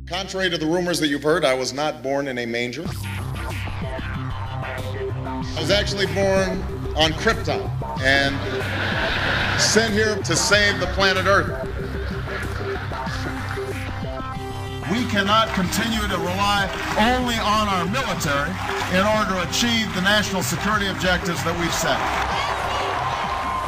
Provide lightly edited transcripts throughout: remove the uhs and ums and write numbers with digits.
Contrary to the rumors that you've heard, I was not born in a manger. I was actually born on Krypton and sent here to save the planet Earth. We cannot continue to rely only on our military in order to achieve the national security objectives that we've set.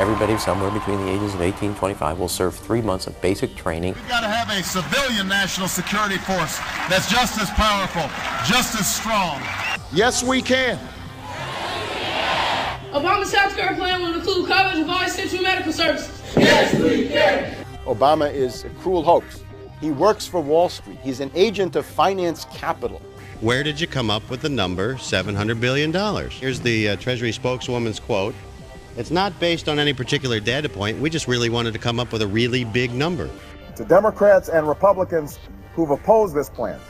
Everybody somewhere between the ages of 18 and 25 will serve 3 months of basic training. We've got to have a civilian national security force that's just as powerful, just as strong. Yes, we can. Obama's healthcare plan will include coverage of all essential medical services. Yes, we can. Obama is a cruel hoax. He works for Wall Street. He's an agent of finance capital. Where did you come up with the number $700 billion? Here's the Treasury spokeswoman's quote. It's not based on any particular data point. We just really wanted to come up with a really big number. To Democrats and Republicans who've opposed this plan,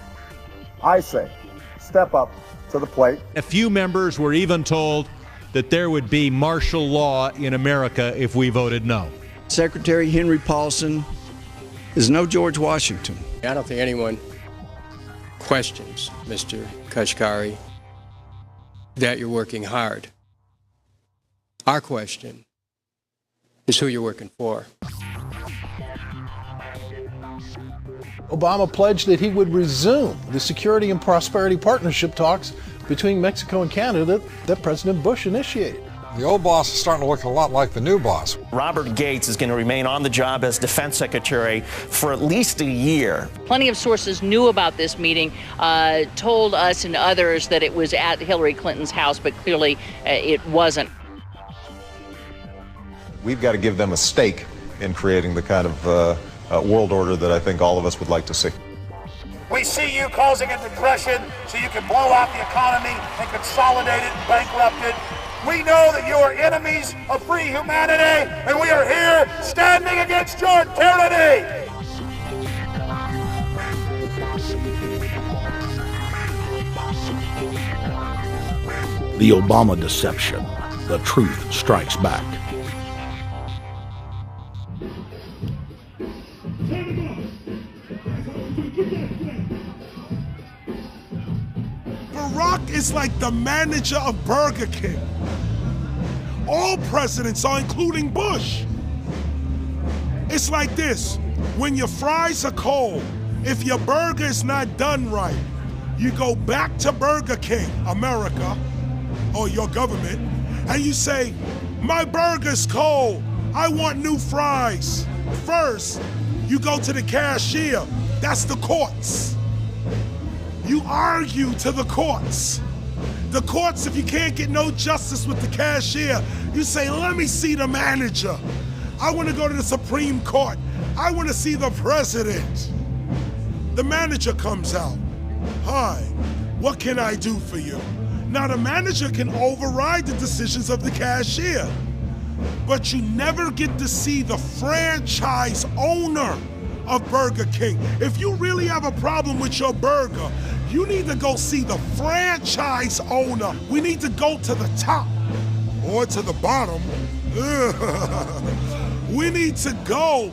I say, step up to the plate. A few members were even told that there would be martial law in America if we voted no. Secretary Henry Paulson is no George Washington. I don't think anyone questions, Mr. Kashkari, that you're working hard. Our question is who you're working for. Obama pledged that he would resume the Security and Prosperity Partnership talks between Mexico and Canada that President Bush initiated. The old boss is starting to look a lot like the new boss. Robert Gates is going to remain on the job as defense secretary for at least a year. Plenty of sources knew about this meeting, told us and others that it was at Hillary Clinton's house, but clearly it wasn't. We've got to give them a stake in creating the kind of world order that I think all of us would like to see. We see you causing a depression so you can blow out the economy and consolidate it and bankrupt it. We know that you are enemies of free humanity, and we are here standing against your tyranny. The Obama deception. The truth strikes back. Barack is like the manager of Burger King. All presidents are, including Bush. It's like this: when your fries are cold, if your burger is not done right, you go back to Burger King, America, or your government, and you say, my burger's cold, I want new fries. First, you go to the cashier, that's the courts. You argue to the courts. The courts, if you can't get no justice with the cashier, you say, let me see the manager. I want to go to the Supreme Court. I want to see the president. The manager comes out. Hi, what can I do for you? Now the manager can override the decisions of the cashier, but you never get to see the franchise owner of Burger King. If you really have a problem with your burger, you need to go see the franchise owner. We need to go to the top or to the bottom. We need to go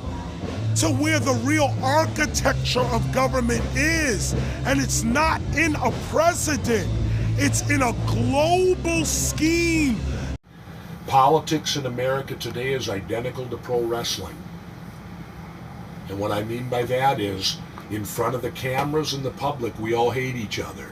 to where the real architecture of government is. And it's not in a president, it's in a global scheme. Politics in America today is identical to pro wrestling. And what I mean by that is, in front of the cameras and the public, we all hate each other.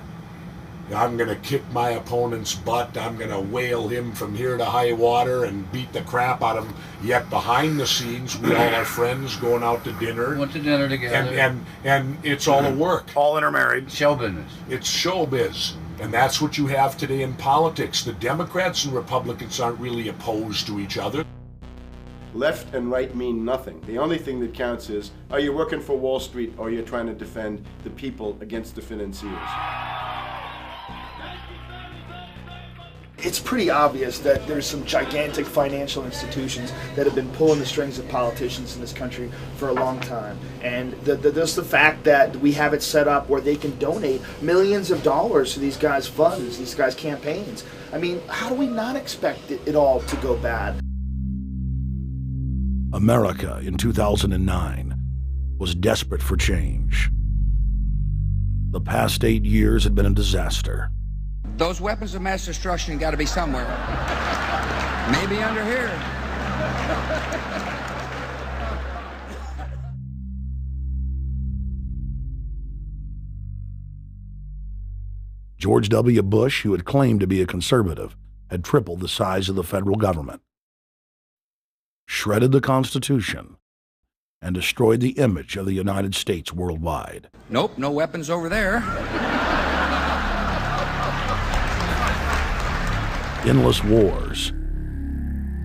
I'm going to kick my opponent's butt. I'm going to whale him from here to high water and beat the crap out of him. Yet behind the scenes, we all are friends going out to dinner. Went to dinner together. And it's all a work. All intermarried. Show business. It's showbiz. And that's what you have today in politics. The Democrats and Republicans aren't really opposed to each other. Left and right mean nothing. The only thing that counts is, are you working for Wall Street or you're trying to defend the people against the financiers? It's pretty obvious that there's some gigantic financial institutions that have been pulling the strings of politicians in this country for a long time. And just the fact that we have it set up where they can donate millions of dollars to these guys' funds, these guys' campaigns. I mean, how do we not expect it all to go bad? America in 2009 was desperate for change. The past 8 years had been a disaster. Those weapons of mass destruction got to be somewhere. Maybe under here. George W. Bush, who had claimed to be a conservative, had tripled the size of the federal government, shredded the Constitution, and destroyed the image of the United States worldwide. Nope, no weapons over there. Endless wars,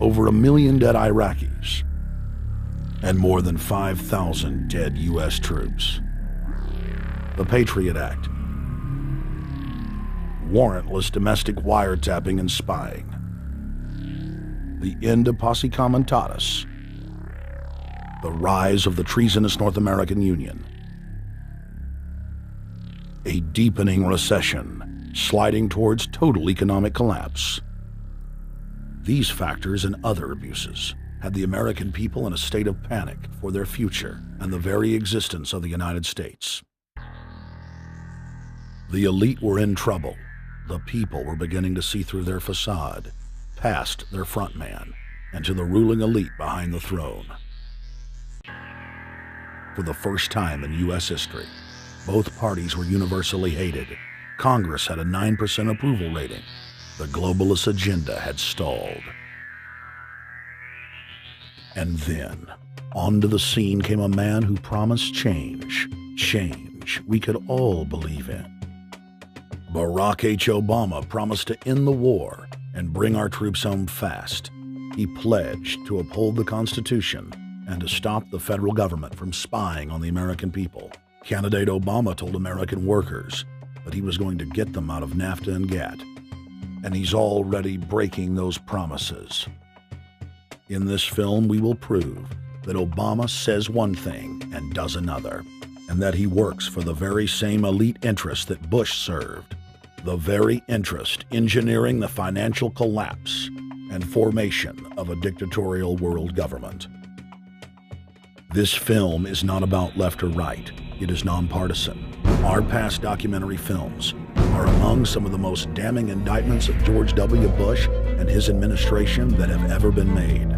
over 1 million dead Iraqis, and more than 5,000 dead U.S. troops. The Patriot Act, warrantless domestic wiretapping and spying, the end of posse comitatus, the rise of the treasonous North American Union, a deepening recession sliding towards total economic collapse. These factors and other abuses had the American people in a state of panic for their future and the very existence of the United States. The elite were in trouble. The people were beginning to see through their facade, past their front man, and to the ruling elite behind the throne. For the first time in U.S. history, both parties were universally hated. Congress had a 9% approval rating. The globalist agenda had stalled. And then, onto the scene came a man who promised change. Change we could all believe in. Barack H. Obama promised to end the war and bring our troops home fast. He pledged to uphold the Constitution and to stop the federal government from spying on the American people. Candidate Obama told American workers that he was going to get them out of NAFTA and GATT, and he's already breaking those promises. In this film, we will prove that Obama says one thing and does another, and that he works for the very same elite interests that Bush served, the very interest engineering the financial collapse and formation of a dictatorial world government. This film is not about left or right. It is nonpartisan. Our past documentary films are among some of the most damning indictments of George W. Bush and his administration that have ever been made.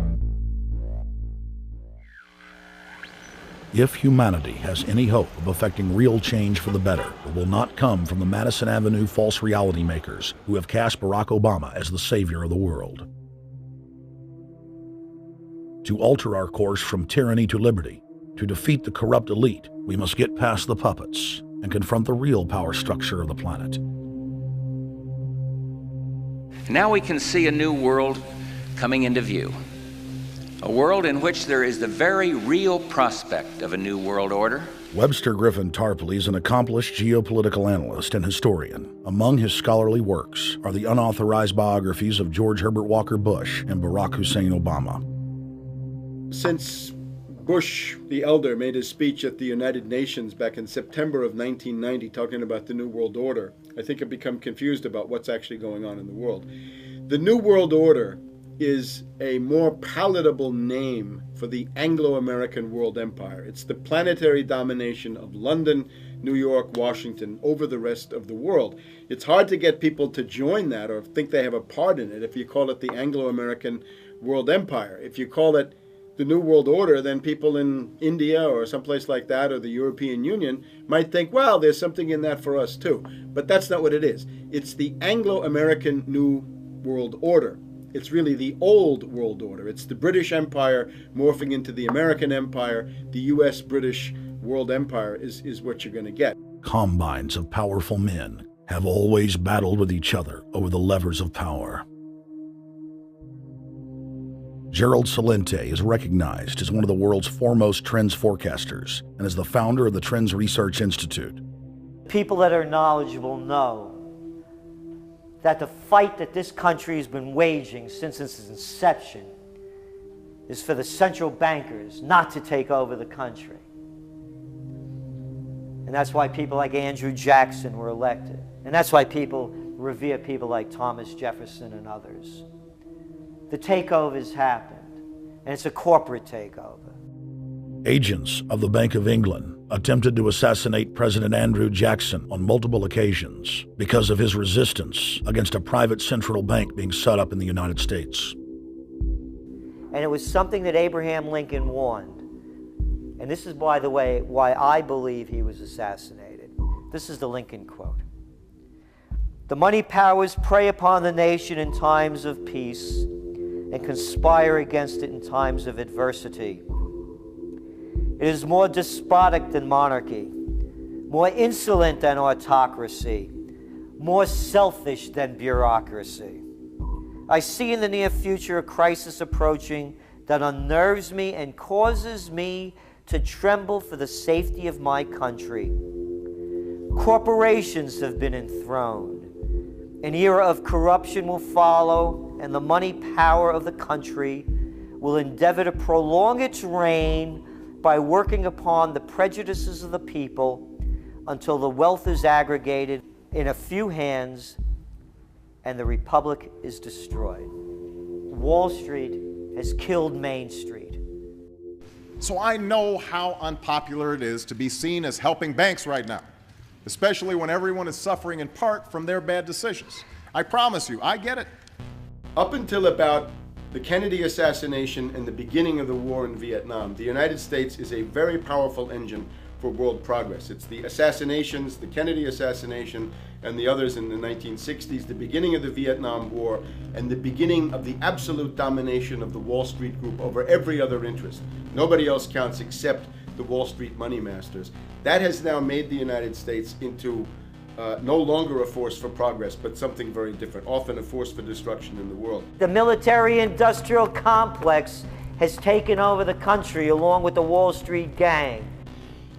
If humanity has any hope of effecting real change for the better, it will not come from the Madison Avenue false reality makers who have cast Barack Obama as the savior of the world. To alter our course from tyranny to liberty, to defeat the corrupt elite, we must get past the puppets and confront the real power structure of the planet. Now we can see a new world coming into view. A world in which there is the very real prospect of a new world order. Webster Griffin Tarpley is an accomplished geopolitical analyst and historian. Among his scholarly works are the unauthorized biographies of George Herbert Walker Bush and Barack Hussein Obama. Since Bush the Elder made his speech at the United Nations back in September of 1990 talking about the New World Order, I think I've become confused about what's actually going on in the world. The New World Order is a more palatable name for the Anglo-American world empire. It's the planetary domination of London, New York, Washington over the rest of the world. It's hard to get people to join that or think they have a part in it if you call it the Anglo-American world empire. If you call it the New World Order, then people in India or someplace like that or the European Union might think, well, there's something in that for us too. But that's not what it is. It's the Anglo-American New World Order. It's really the old world order. It's the British Empire morphing into the American Empire. The U.S.-British world empire is what you're going to get. Combines of powerful men have always battled with each other over the levers of power. Gerald Celente is recognized as one of the world's foremost trends forecasters and is the founder of the Trends Research Institute. People that are knowledgeable know that the fight that this country has been waging since its inception is for the central bankers not to take over the country. And that's why people like Andrew Jackson were elected. And that's why people revere people like Thomas Jefferson and others. The takeover's happened, and it's a corporate takeover. Agents of the Bank of England attempted to assassinate President Andrew Jackson on multiple occasions because of his resistance against a private central bank being set up in the United States. And it was something that Abraham Lincoln warned. And this is, by the way, why I believe he was assassinated. This is the Lincoln quote. "The money powers prey upon the nation in times of peace and conspire against it in times of adversity. It is more despotic than monarchy, more insolent than autocracy, more selfish than bureaucracy. I see in the near future a crisis approaching that unnerves me and causes me to tremble for the safety of my country. Corporations have been enthroned. An era of corruption will follow, and the money power of the country will endeavor to prolong its reign by working upon the prejudices of the people until the wealth is aggregated in a few hands and the republic is destroyed. Wall Street has killed Main Street." So I know how unpopular it is to be seen as helping banks right now, especially when everyone is suffering in part from their bad decisions. I promise you, I get it. Up until about the Kennedy assassination and the beginning of the war in Vietnam, the United States is a very powerful engine for world progress. It's the assassinations, the Kennedy assassination, and the others in the 1960s, the beginning of the Vietnam War, and the beginning of the absolute domination of the Wall Street group over every other interest. Nobody else counts except the Wall Street money masters. That has now made the United States into no longer a force for progress, but something very different, often a force for destruction in the world. The military-industrial complex has taken over the country along with the Wall Street gang.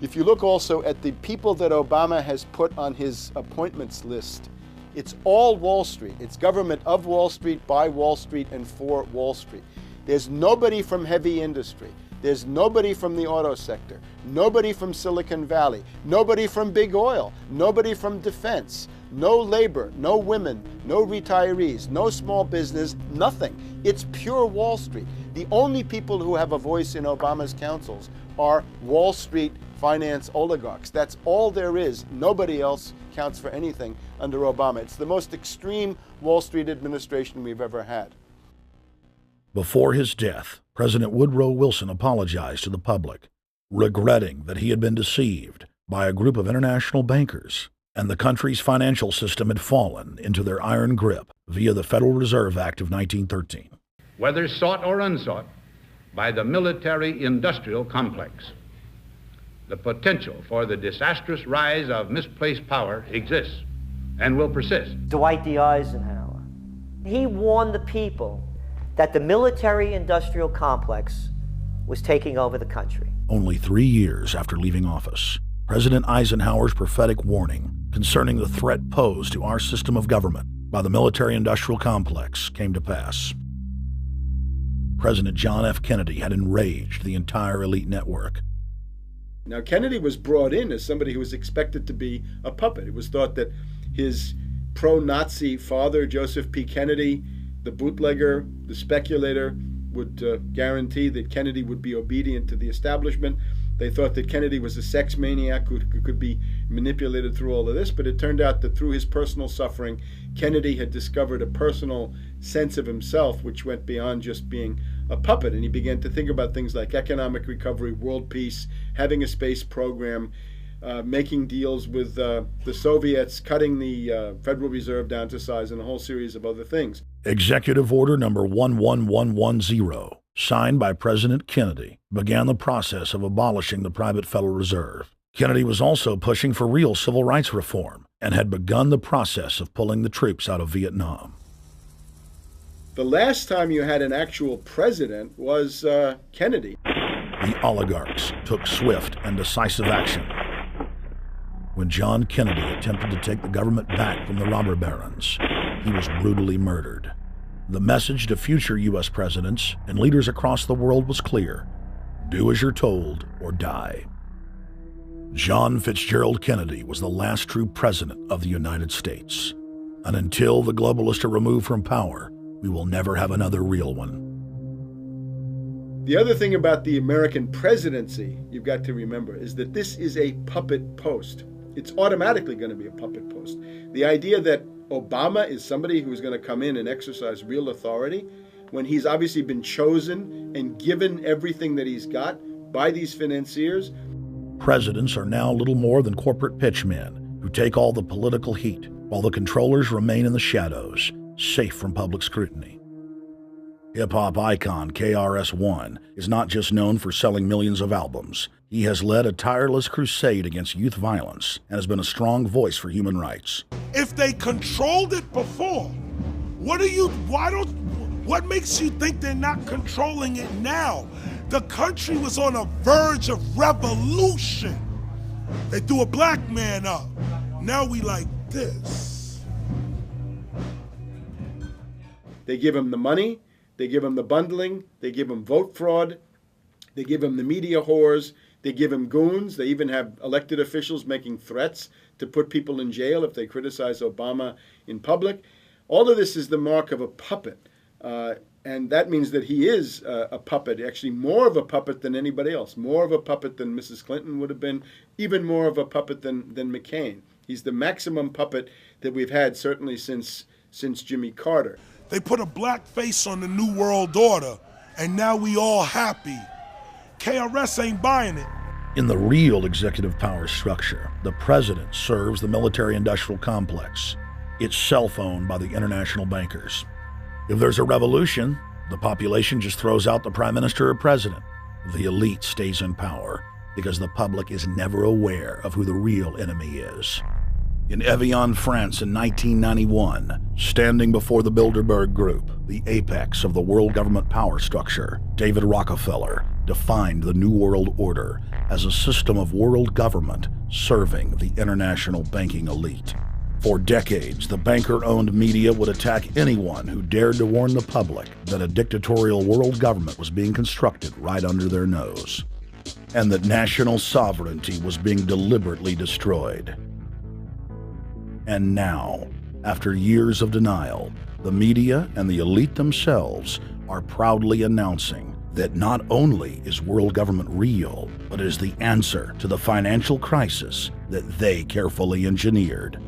If you look also at the people that Obama has put on his appointments list, it's all Wall Street. It's government of Wall Street, by Wall Street, and for Wall Street. There's nobody from heavy industry. There's nobody from the auto sector, nobody from Silicon Valley, nobody from big oil, nobody from defense, no labor, no women, no retirees, no small business, nothing. It's pure Wall Street. The only people who have a voice in Obama's councils are Wall Street finance oligarchs. That's all there is. Nobody else counts for anything under Obama. It's the most extreme Wall Street administration we've ever had. Before his death, President Woodrow Wilson apologized to the public, regretting that he had been deceived by a group of international bankers and the country's financial system had fallen into their iron grip via the Federal Reserve Act of 1913. Whether sought or unsought by the military-industrial complex, the potential for the disastrous rise of misplaced power exists and will persist. Dwight D. Eisenhower, he warned the people that the military-industrial complex was taking over the country. Only 3 years after leaving office, President Eisenhower's prophetic warning concerning the threat posed to our system of government by the military-industrial complex came to pass. President John F. Kennedy had enraged the entire elite network. Now, Kennedy was brought in as somebody who was expected to be a puppet. It was thought that his pro-Nazi father, Joseph P. Kennedy, the bootlegger, the speculator, would guarantee that Kennedy would be obedient to the establishment. They thought that Kennedy was a sex maniac who could be manipulated through all of this, but it turned out that through his personal suffering, Kennedy had discovered a personal sense of himself which went beyond just being a puppet, and he began to think about things like economic recovery, world peace, having a space program, making deals with the Soviets, cutting the Federal Reserve down to size, and a whole series of other things. Executive Order number 11110, signed by President Kennedy, began the process of abolishing the private Federal Reserve. Kennedy was also pushing for real civil rights reform and had begun the process of pulling the troops out of Vietnam. The last time you had an actual president was Kennedy. The oligarchs took swift and decisive action. When John Kennedy attempted to take the government back from the robber barons, he was brutally murdered. The message to future U.S. presidents and leaders across the world was clear: do as you're told or die. John Fitzgerald Kennedy was the last true president of the United States. And until the globalists are removed from power, we will never have another real one. The other thing about the American presidency you've got to remember is that this is a puppet post. It's automatically going to be a puppet post. The idea that Obama is somebody who's going to come in and exercise real authority when he's obviously been chosen and given everything that he's got by these financiers. Presidents are now little more than corporate pitchmen who take all the political heat, while the controllers remain in the shadows, safe from public scrutiny. Hip-hop icon KRS-One is not just known for selling millions of albums. He has led a tireless crusade against youth violence and has been a strong voice for human rights. If they controlled it before, what makes you think they're not controlling it now? The country was on a verge of revolution. They threw a black man up. Now we like this. They give him the money, they give him the bundling, they give him vote fraud, they give him the media whores, they give him goons, they even have elected officials making threats to put people in jail if they criticize Obama in public. All of this is the mark of a puppet. And that means that he is a puppet, actually more of a puppet than anybody else, more of a puppet than Mrs. Clinton would have been, even more of a puppet than McCain. He's the maximum puppet that we've had certainly since Jimmy Carter. They put a black face on the New World Order, and now we all happy. KRS ain't buying it. In the real executive power structure, the president serves the military-industrial complex, itself owned by the international bankers. If there's a revolution, the population just throws out the prime minister or president. The elite stays in power because the public is never aware of who the real enemy is. In Evian, France in 1991, standing before the Bilderberg Group, the apex of the world government power structure, David Rockefeller defined the New World Order as a system of world government serving the international banking elite. For decades, the banker-owned media would attack anyone who dared to warn the public that a dictatorial world government was being constructed right under their nose, and that national sovereignty was being deliberately destroyed. And now, after years of denial, the media and the elite themselves are proudly announcing that not only is world government real, but is the answer to the financial crisis that they carefully engineered.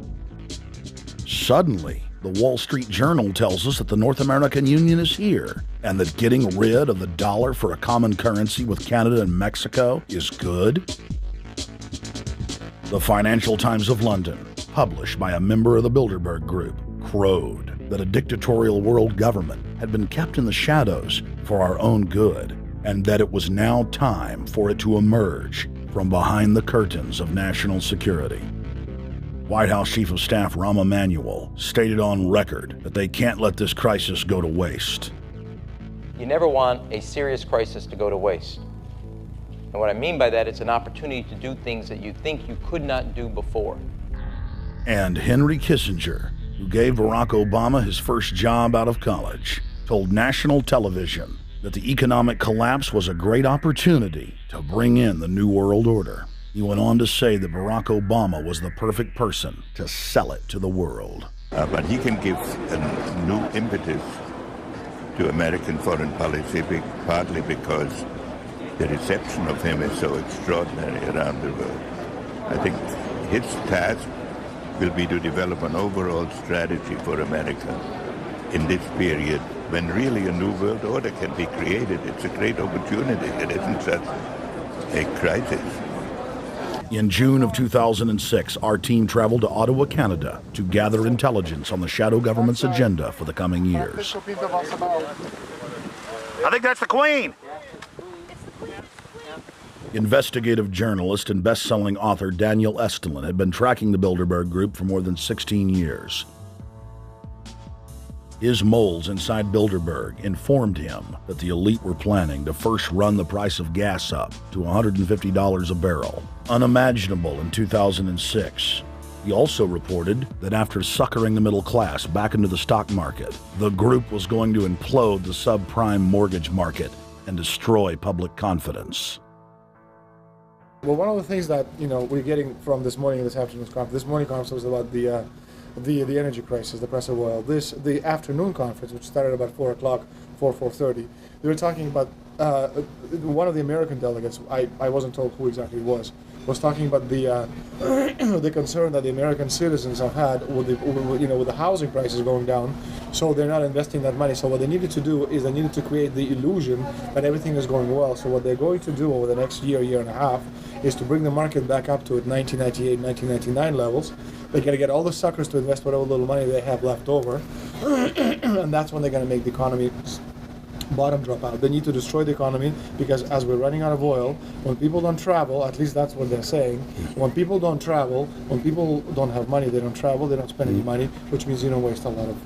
Suddenly, the Wall Street Journal tells us that the North American Union is here, and that getting rid of the dollar for a common currency with Canada and Mexico is good. The Financial Times of London, published by a member of the Bilderberg Group, crowed that a dictatorial world government had been kept in the shadows for our own good, and that it was now time for it to emerge from behind the curtains of national security. White House Chief of Staff Rahm Emanuel stated on record that they can't let this crisis go to waste. You never want a serious crisis to go to waste. And what I mean by that, it's an opportunity to do things that you think you could not do before. And Henry Kissinger, who gave Barack Obama his first job out of college, told national television that the economic collapse was a great opportunity to bring in the New World Order. He went on to say that Barack Obama was the perfect person to sell it to the world. But he can give a new impetus to American foreign policy, partly because the reception of him is so extraordinary around the world. I think his task will be to develop an overall strategy for America in this period when really a new world order can be created. It's a great opportunity. It isn't such a crisis. In June of 2006, our team traveled to Ottawa, Canada, to gather intelligence on the shadow government's agenda for the coming years. I think that's the Queen. Investigative journalist and best-selling author Daniel Estulin had been tracking the Bilderberg Group for more than 16 years. His moles inside Bilderberg informed him that the elite were planning to first run the price of gas up to $150 a barrel, unimaginable in 2006. He also reported that after suckering the middle class back into the stock market, the group was going to implode the subprime mortgage market and destroy public confidence. Well, one of the things that we're getting from this morning and this afternoon's conference, this morning conference was about the energy crisis, the price of oil. The afternoon conference, which started about 4 o'clock, 4:30, they were talking about one of the American delegates, I wasn't told who exactly it was talking about the the concern that the American citizens have had with the housing prices going down, so they're not investing that money. So what they needed to do is they needed to create the illusion that everything is going well. So what they're going to do over the next year and a half is to bring the market back up to 1998, 1999 levels. They're going to get all the suckers to invest whatever little money they have left over, and that's when they're going to make the economy bottom drop out. They need to destroy the economy because as we're running out of oil, when people don't travel, at least that's what they're saying, when people don't travel, when people don't have money, they don't travel, they don't spend any money, which means you don't waste a lot of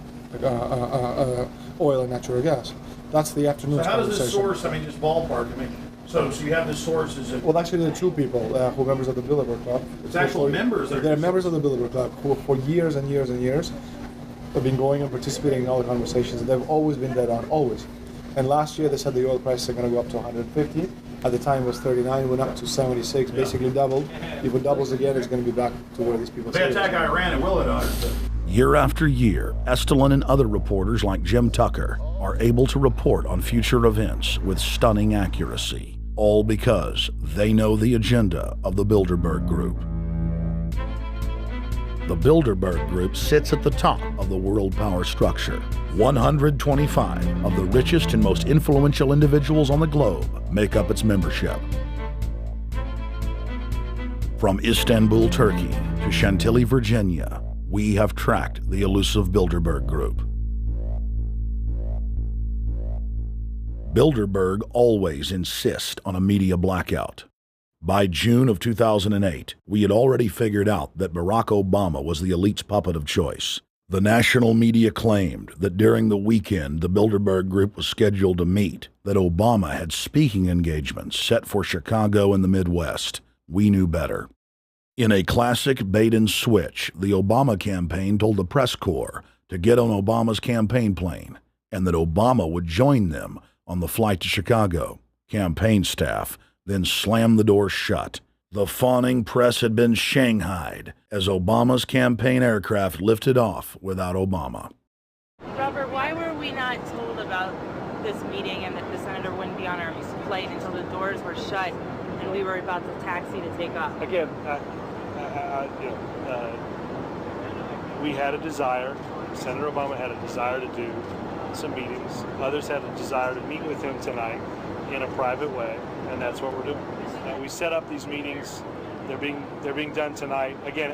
oil and natural gas. That's the afternoon's So how does conversation. this source, I mean, just ballpark, I mean, so you have the sources of... Well, actually, there are two people who are members of the Bilderberg Club. It's actual members. They're members of the Bilderberg Club who for years and years and years have been going and participating in all the conversations. They've always been dead on, always. And last year they said the oil prices are going to go up to 150. At the time it was 39, it went up to 76, basically doubled. If it doubles again, it's going to be back to where these people say. They attack Iran and will it? Year after year, Estelin and other reporters like Jim Tucker are able to report on future events with stunning accuracy, all because they know the agenda of the Bilderberg Group. The Bilderberg Group sits at the top of the world power structure. 125 of the richest and most influential individuals on the globe make up its membership. From Istanbul, Turkey to Chantilly, Virginia, we have tracked the elusive Bilderberg Group. Bilderberg always insist on a media blackout. By June of 2008, we had already figured out that Barack Obama was the elite's puppet of choice. The national media claimed that during the weekend the Bilderberg Group was scheduled to meet, that Obama had speaking engagements set for Chicago and the Midwest. We knew better. In a classic bait and switch, the Obama campaign told the press corps to get on Obama's campaign plane and that Obama would join them on the flight to Chicago. Campaign staff then slammed the door shut. The fawning press had been shanghaied as Obama's campaign aircraft lifted off without Obama. Robert, why were we not told about this meeting and that the senator wouldn't be on our flight until the doors were shut and we were about to taxi to take off? Again, we had a desire, Senator Obama had a desire to do some meetings. Others had a desire to meet with him tonight in a private way, and that's what we're doing. We set up these meetings. They're being done tonight. Again,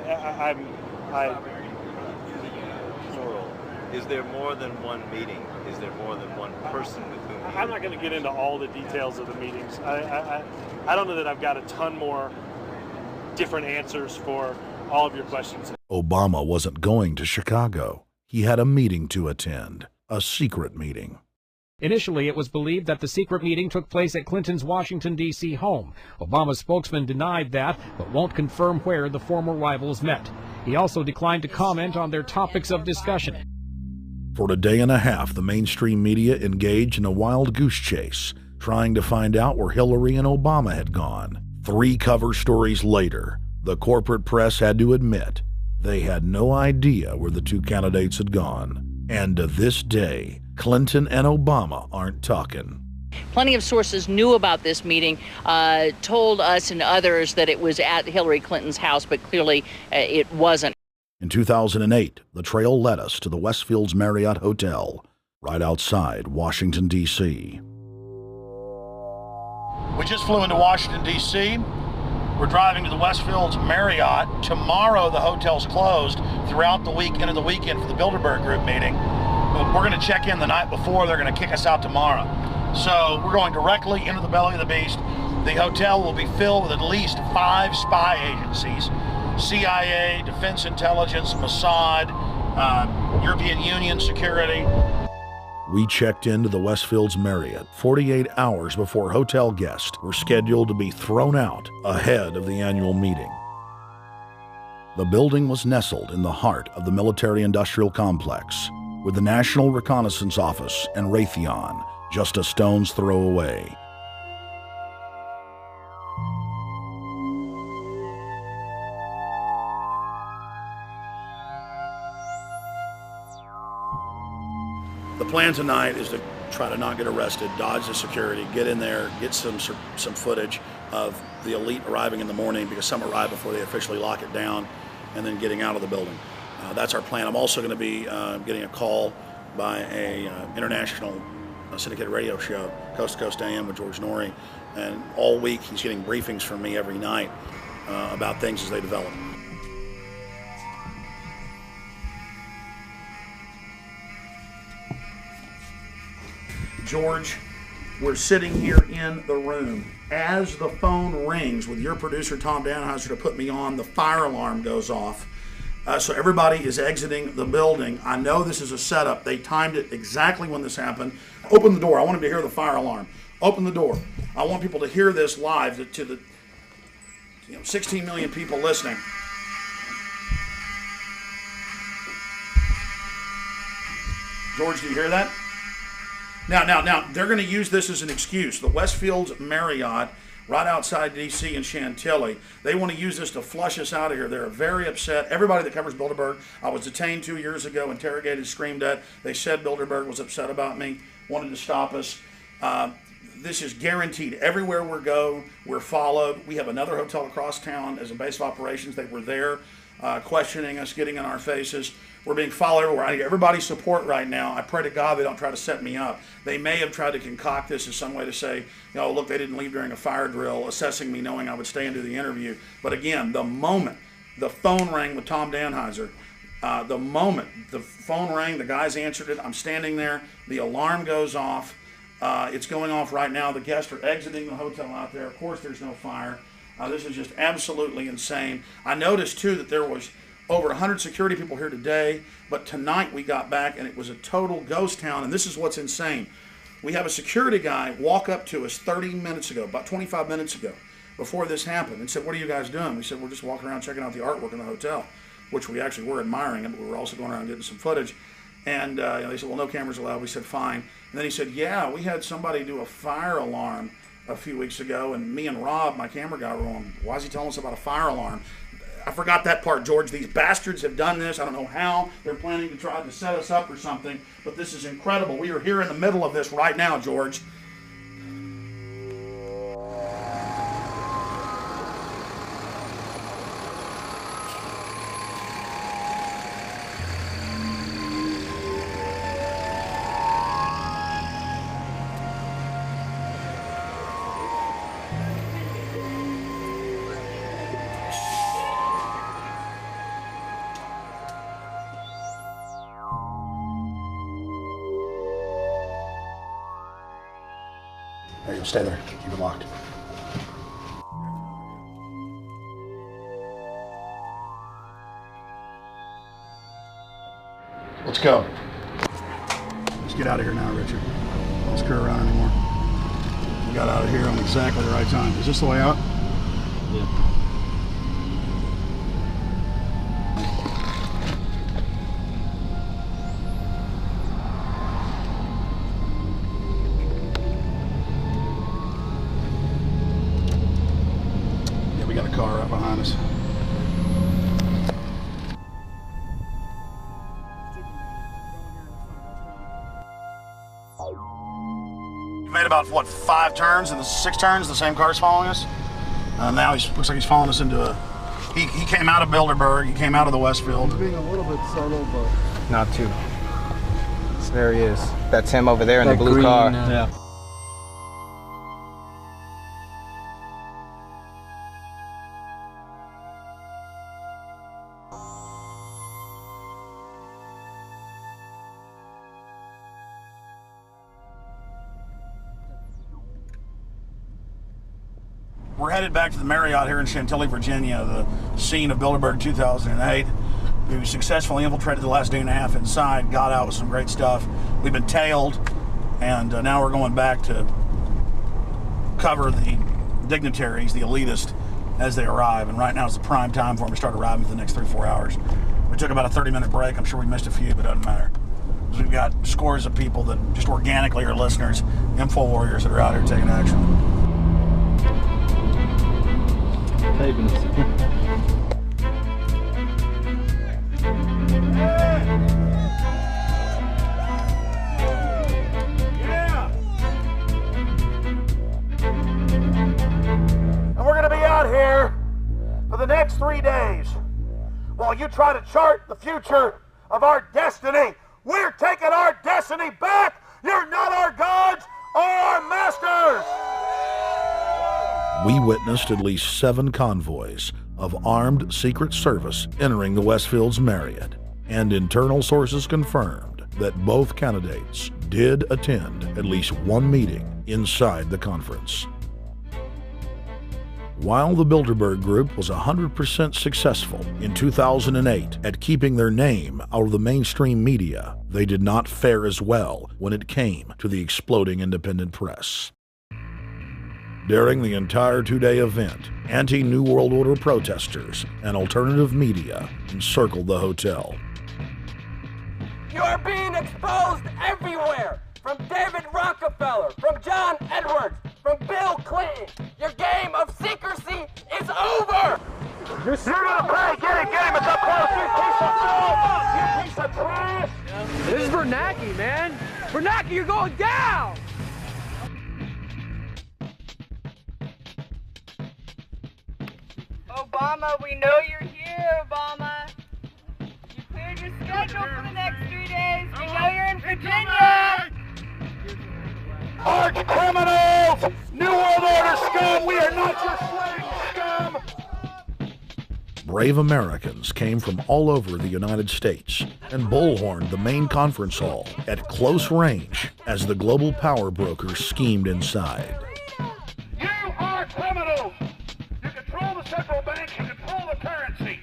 Is there more than one meeting? Is there more than one person with whom? I'm not going to get into all the details of the meetings. I don't know that I've got a ton more different answers for all of your questions. Obama wasn't going to Chicago. He had a meeting to attend, a secret meeting. Initially, it was believed that the secret meeting took place at Clinton's Washington, D.C. home. Obama's spokesman denied that, but won't confirm where the former rivals met. He also declined to comment on their topics of discussion. For a day and a half, the mainstream media engaged in a wild goose chase, trying to find out where Hillary and Obama had gone. 3 cover stories later, the corporate press had to admit they had no idea where the 2 candidates had gone. And to this day, Clinton and Obama aren't talking. Plenty of sources knew about this meeting, told us and others that it was at Hillary Clinton's house, but clearly it wasn't. In 2008, the trail led us to the Westfields Marriott Hotel, right outside Washington, D.C. We just flew into Washington, D.C. We're driving to the Westfields Marriott. Tomorrow, the hotel's closed throughout the week, into the weekend for the Bilderberg Group meeting. We're going to check in the night before. They're going to kick us out tomorrow. So we're going directly into the belly of the beast. The hotel will be filled with at least 5 spy agencies: CIA, Defense Intelligence, Mossad, European Union Security. We checked into the Westfields Marriott 48 hours before hotel guests were scheduled to be thrown out ahead of the annual meeting. The building was nestled in the heart of the military-industrial complex, with the National Reconnaissance Office and Raytheon just a stone's throw away. The plan tonight is to try to not get arrested, dodge the security, get in there, get some footage of the elite arriving in the morning, because some arrive before they officially lock it down, and then getting out of the building. That's our plan. I'm also going to be getting a call by a international syndicated radio show, Coast to Coast AM with George Norrie, and all week he's getting briefings from me every night about things as they develop. George, we're sitting here in the room. As the phone rings with your producer, Tom Danheiser, to put me on, the fire alarm goes off. So everybody is exiting the building. I know this is a setup. They timed it exactly when this happened. Open the door. I want them to hear the fire alarm. Open the door. I want people to hear this live to the 16 million people listening. George, do you hear that? Now, they're going to use this as an excuse. The Westfields Marriott, right outside D.C. in Chantilly, they want to use this to flush us out of here. They're very upset. Everybody that covers Bilderberg, I was detained 2 years ago, interrogated, screamed at. They said Bilderberg was upset about me, wanted to stop us. This is guaranteed. Everywhere we go, we're followed. We have another hotel across town as a base of operations. They were there questioning us, getting in our faces. We're being followed everywhere. I need everybody's support right now. I pray to God they don't try to set me up. They may have tried to concoct this as some way to say, look, they didn't leave during a fire drill, assessing me, knowing I would stay and do the interview. But again, the moment the phone rang with Tom Danheiser, the moment the phone rang, the guys answered it, I'm standing there, the alarm goes off. It's going off right now. The guests are exiting the hotel out there. Of course, there's no fire. This is just absolutely insane. I noticed, too, that there was over 100 security people here today, but tonight we got back and it was a total ghost town, and this is what's insane. We have a security guy walk up to us 30 minutes ago, about 25 minutes ago, before this happened, and said, "What are you guys doing?" We said, "We're just walking around checking out the artwork in the hotel," which we actually were admiring, but we were also going around getting some footage. And they said, "Well, no cameras allowed." We said, "Fine." And then he said, "Yeah, we had somebody do a fire alarm a few weeks ago, and me and Rob, my camera guy, were on, why is he telling us about a fire alarm?" I forgot that part, George. These bastards have done this. I don't know how. They're planning to try to set us up or something, but this is incredible. We are here in the middle of this right now, George. There you go. Stay there. Keep it locked. Let's go. Let's get out of here now, Richard. Don't screw around anymore. We got out of here on exactly the right time. Is this the way out? Yeah. We got a car right behind us. We made about, what, 5 turns and 6 turns, the same car's following us. Now he looks like he's following us into a... He came out of Bilderberg, he came out of the Westfield. He's being a little bit subtle, but... Not too. So there he is. That's him over there in the blue car. Yeah. We're headed back to the Marriott here in Chantilly, Virginia, the scene of Bilderberg 2008. We successfully infiltrated the last day and a half inside, got out with some great stuff. We've been tailed, and now we're going back to cover the dignitaries, the elitists, as they arrive. And right now is the prime time for them to start arriving for the next 3-4 hours. We took about a 30-minute break. I'm sure we missed a few, but it doesn't matter. Because we've got scores of people that just organically are listeners, info warriors that are out here taking action. Yeah! next 3 days, while you try to chart the future of our destiny, we're taking our destiny back. You're not our gods or our masters. We witnessed at least 7 convoys of armed Secret Service entering the Westfield's Marriott, and internal sources confirmed that both candidates did attend at least one meeting inside the conference. While the Bilderberg Group was 100% successful in 2008 at keeping their name out of the mainstream media, they did not fare as well when it came to the exploding independent press. During the entire 2-day event, anti-New World Order protesters and alternative media encircled the hotel. You are being exposed everywhere! From David Rockefeller, from John Edwards, from Bill Clinton. Your game of secrecy is over! You're gonna play! Get him! It's up close! You piece of filth! You piece of trash! This is Bernanke, man! Bernanke, you're going down! Obama, we know you're here, Obama. You cleared your schedule for the next 3 days. We know you're in Virginia. Arch criminals! New World Order scum! We are not your slave scum! Brave Americans came from all over the United States and bullhorned the main conference hall at close range as the global power brokers schemed inside. You are criminals! You control the central bank, you control the currency,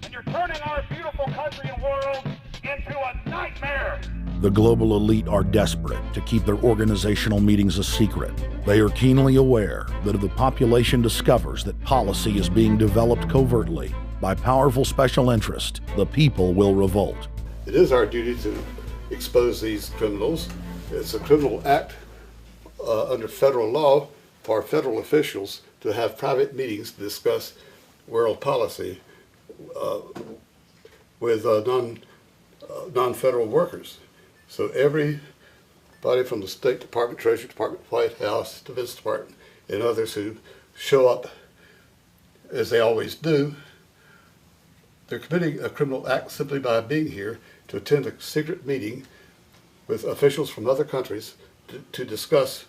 and you're turning our beautiful country and world into a nightmare! The global elite are desperate to keep their organizational meetings a secret. They are keenly aware that if the population discovers that policy is being developed covertly by powerful special interest, the people will revolt. It is our duty to expose these criminals. It's a criminal act under federal law for federal officials to have private meetings to discuss world policy with non-federal workers. So everybody from the State Department, Treasury Department, White House, Defense Department, and others who show up, as they always do, they're committing a criminal act simply by being here to attend a secret meeting with officials from other countries to discuss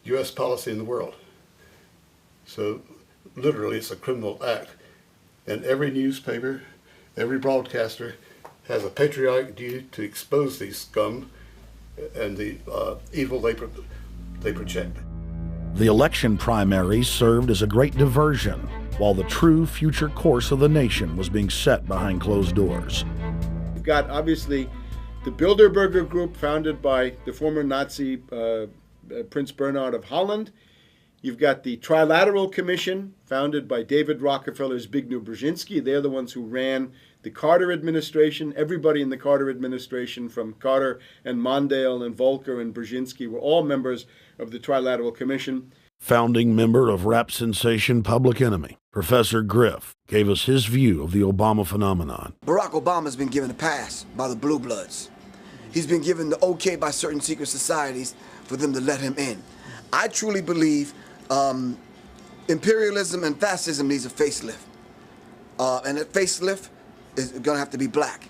U.S. policy in the world. So literally it's a criminal act. And every newspaper, every broadcaster has a patriotic duty to expose these scum and the evil they project. The election primaries served as a great diversion, while the true future course of the nation was being set behind closed doors. You've got, obviously, the Bilderberger Group, founded by the former Nazi Prince Bernhard of Holland. You've got the Trilateral Commission, founded by David Rockefeller's Zbigniew Brzezinski. They're the ones who ran the Carter administration. Everybody in the Carter administration, from Carter and Mondale and Volcker and Brzezinski, were all members of the Trilateral Commission. Founding member of rap sensation Public Enemy, Professor Griff, gave us his view of the Obama phenomenon. Barack Obama's been given a pass by the Blue Bloods. He's been given the okay by certain secret societies for them to let him in. I truly believe imperialism and fascism needs a facelift. And that facelift is going to have to be black.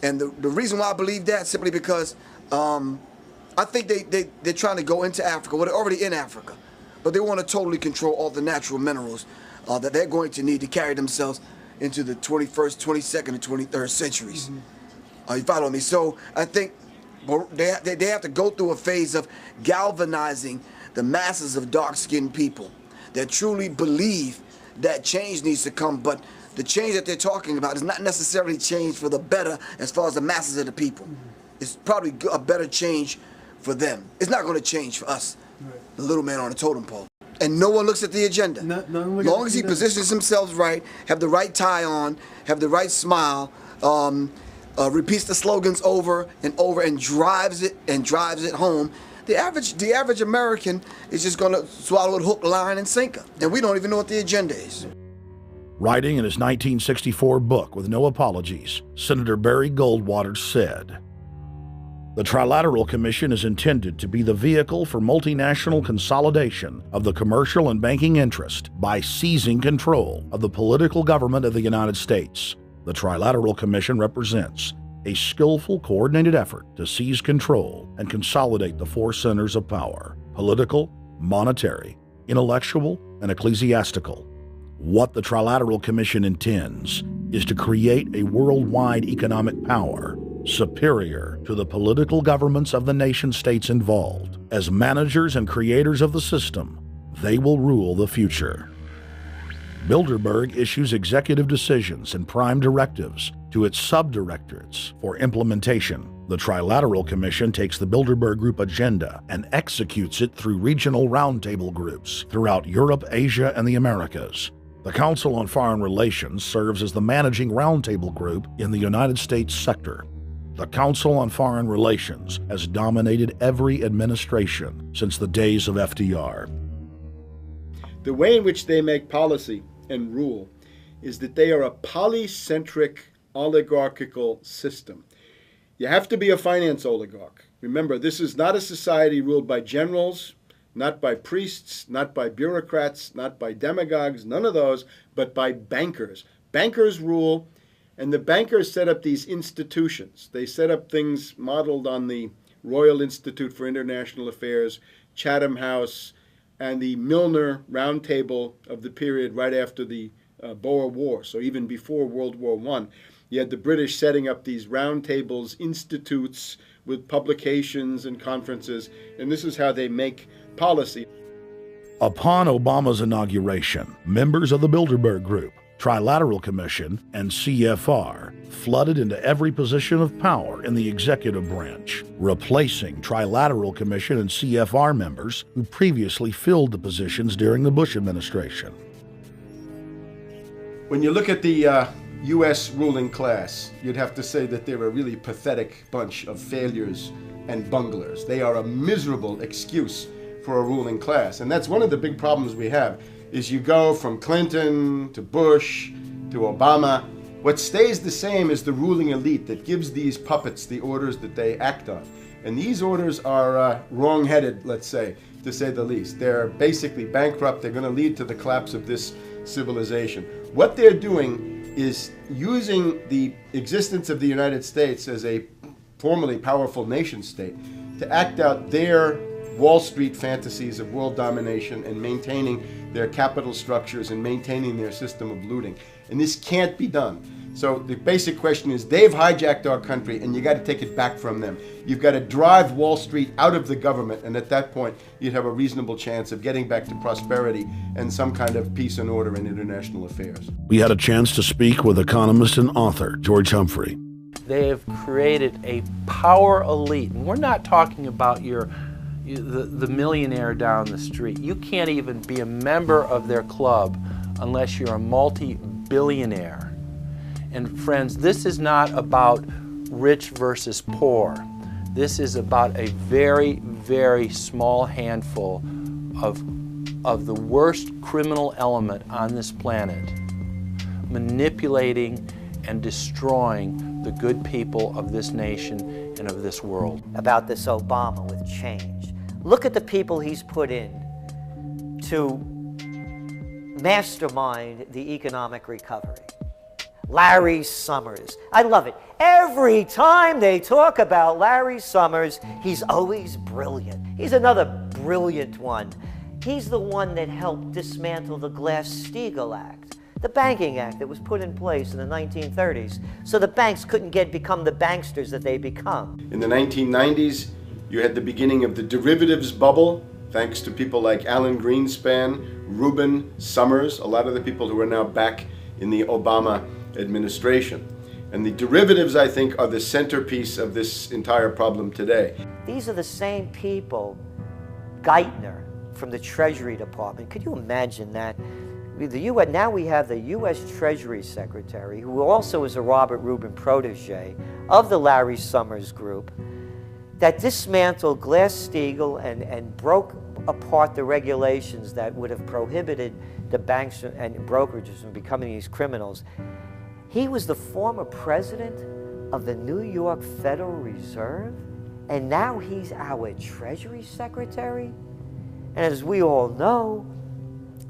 And the reason why I believe that, simply because I think they're trying to go into Africa. Well, they're already in Africa. But they want to totally control all the natural minerals that they're going to need to carry themselves into the 21st, 22nd, and 23rd centuries. You follow me? So I think they have to go through a phase of galvanizing the masses of dark-skinned people that truly believe that change needs to come, but the change that they're talking about is not necessarily change for the better as far as the masses of the people. It's probably a better change for them. It's not going to change for us, the little man on the totem pole. And no one looks at the agenda. As long as he positions himself right, have the right tie on, have the right smile, repeats the slogans over and over and drives it home, the average American is just going to swallow it hook, line, and sinker. And we don't even know what the agenda is. Writing in his 1964 book, With No Apologies, Senator Barry Goldwater said, The Trilateral Commission is intended to be the vehicle for multinational consolidation of the commercial and banking interest by seizing control of the political government of the United States. The Trilateral Commission represents a skillful, coordinated effort to seize control and consolidate the four centers of power: political, monetary, intellectual, and ecclesiastical. What the Trilateral Commission intends is to create a worldwide economic power superior to the political governments of the nation-states involved. As managers and creators of the system, they will rule the future. Bilderberg issues executive decisions and prime directives to its subdirectorates for implementation. The Trilateral Commission takes the Bilderberg Group agenda and executes it through regional roundtable groups throughout Europe, Asia, and the Americas. The Council on Foreign Relations serves as the managing roundtable group in the United States sector. The Council on Foreign Relations has dominated every administration since the days of FDR. The way in which they make policy and rule is that they are a polycentric oligarchical system. You have to be a finance oligarch. Remember, this is not a society ruled by generals, not by priests, not by bureaucrats, not by demagogues, none of those, but by bankers. Bankers rule, and the bankers set up these institutions. They set up things modeled on the Royal Institute for International Affairs, Chatham House, and the Milner Round Table of the period right after the Boer War, so even before World War I. You had the British setting up these round tables, institutes with publications and conferences, and this is how they make policy. Upon Obama's inauguration, members of the Bilderberg Group, Trilateral Commission, and CFR flooded into every position of power in the executive branch, replacing Trilateral Commission and CFR members who previously filled the positions during the Bush administration. When you look at the U.S. ruling class, you'd have to say that they're a really pathetic bunch of failures and bunglers. They are a miserable excuse for a ruling class. And that's one of the big problems we have, is you go from Clinton to Bush to Obama. What stays the same is the ruling elite that gives these puppets the orders that they act on. And these orders are wrong-headed, let's say, to say the least. They're basically bankrupt. They're going to lead to the collapse of this civilization. What they're doing is using the existence of the United States as a formerly powerful nation state to act out their Wall Street fantasies of world domination and maintaining their capital structures and maintaining their system of looting. And this can't be done. So the basic question is, they've hijacked our country and you got to take it back from them. You've got to drive Wall Street out of the government, and at that point you'd have a reasonable chance of getting back to prosperity and some kind of peace and order in international affairs. We had a chance to speak with economist and author George Humphrey. They have created a power elite, and we're not talking about the millionaire down the street. You can't even be a member of their club unless you're a multi-billionaire. And friends, this is not about rich versus poor. This is about a very, very small handful of the worst criminal element on this planet, manipulating and destroying the good people of this nation and of this world. About this Obama with change. Look at the people he's put in to mastermind the economic recovery. Larry Summers. I love it. Every time they talk about Larry Summers, he's always brilliant. He's another brilliant one. He's the one that helped dismantle the Glass-Steagall Act, the banking act that was put in place in the 1930s, so the banks couldn't become the banksters that they become. In the 1990s, you had the beginning of the derivatives bubble, thanks to people like Alan Greenspan, Rubin, Summers, a lot of the people who are now back in the Obama administration. And the derivatives, I think, are the centerpiece of this entire problem today. These are the same people, Geithner from the Treasury Department. Could you imagine that? Now we have the U.S. Treasury Secretary, who also is a Robert Rubin protege of the Larry Summers Group, that dismantled Glass-Steagall and broke apart the regulations that would have prohibited the banks and brokerages from becoming these criminals. He was the former president of the New York Federal Reserve, And now he's our Treasury Secretary? And as we all know,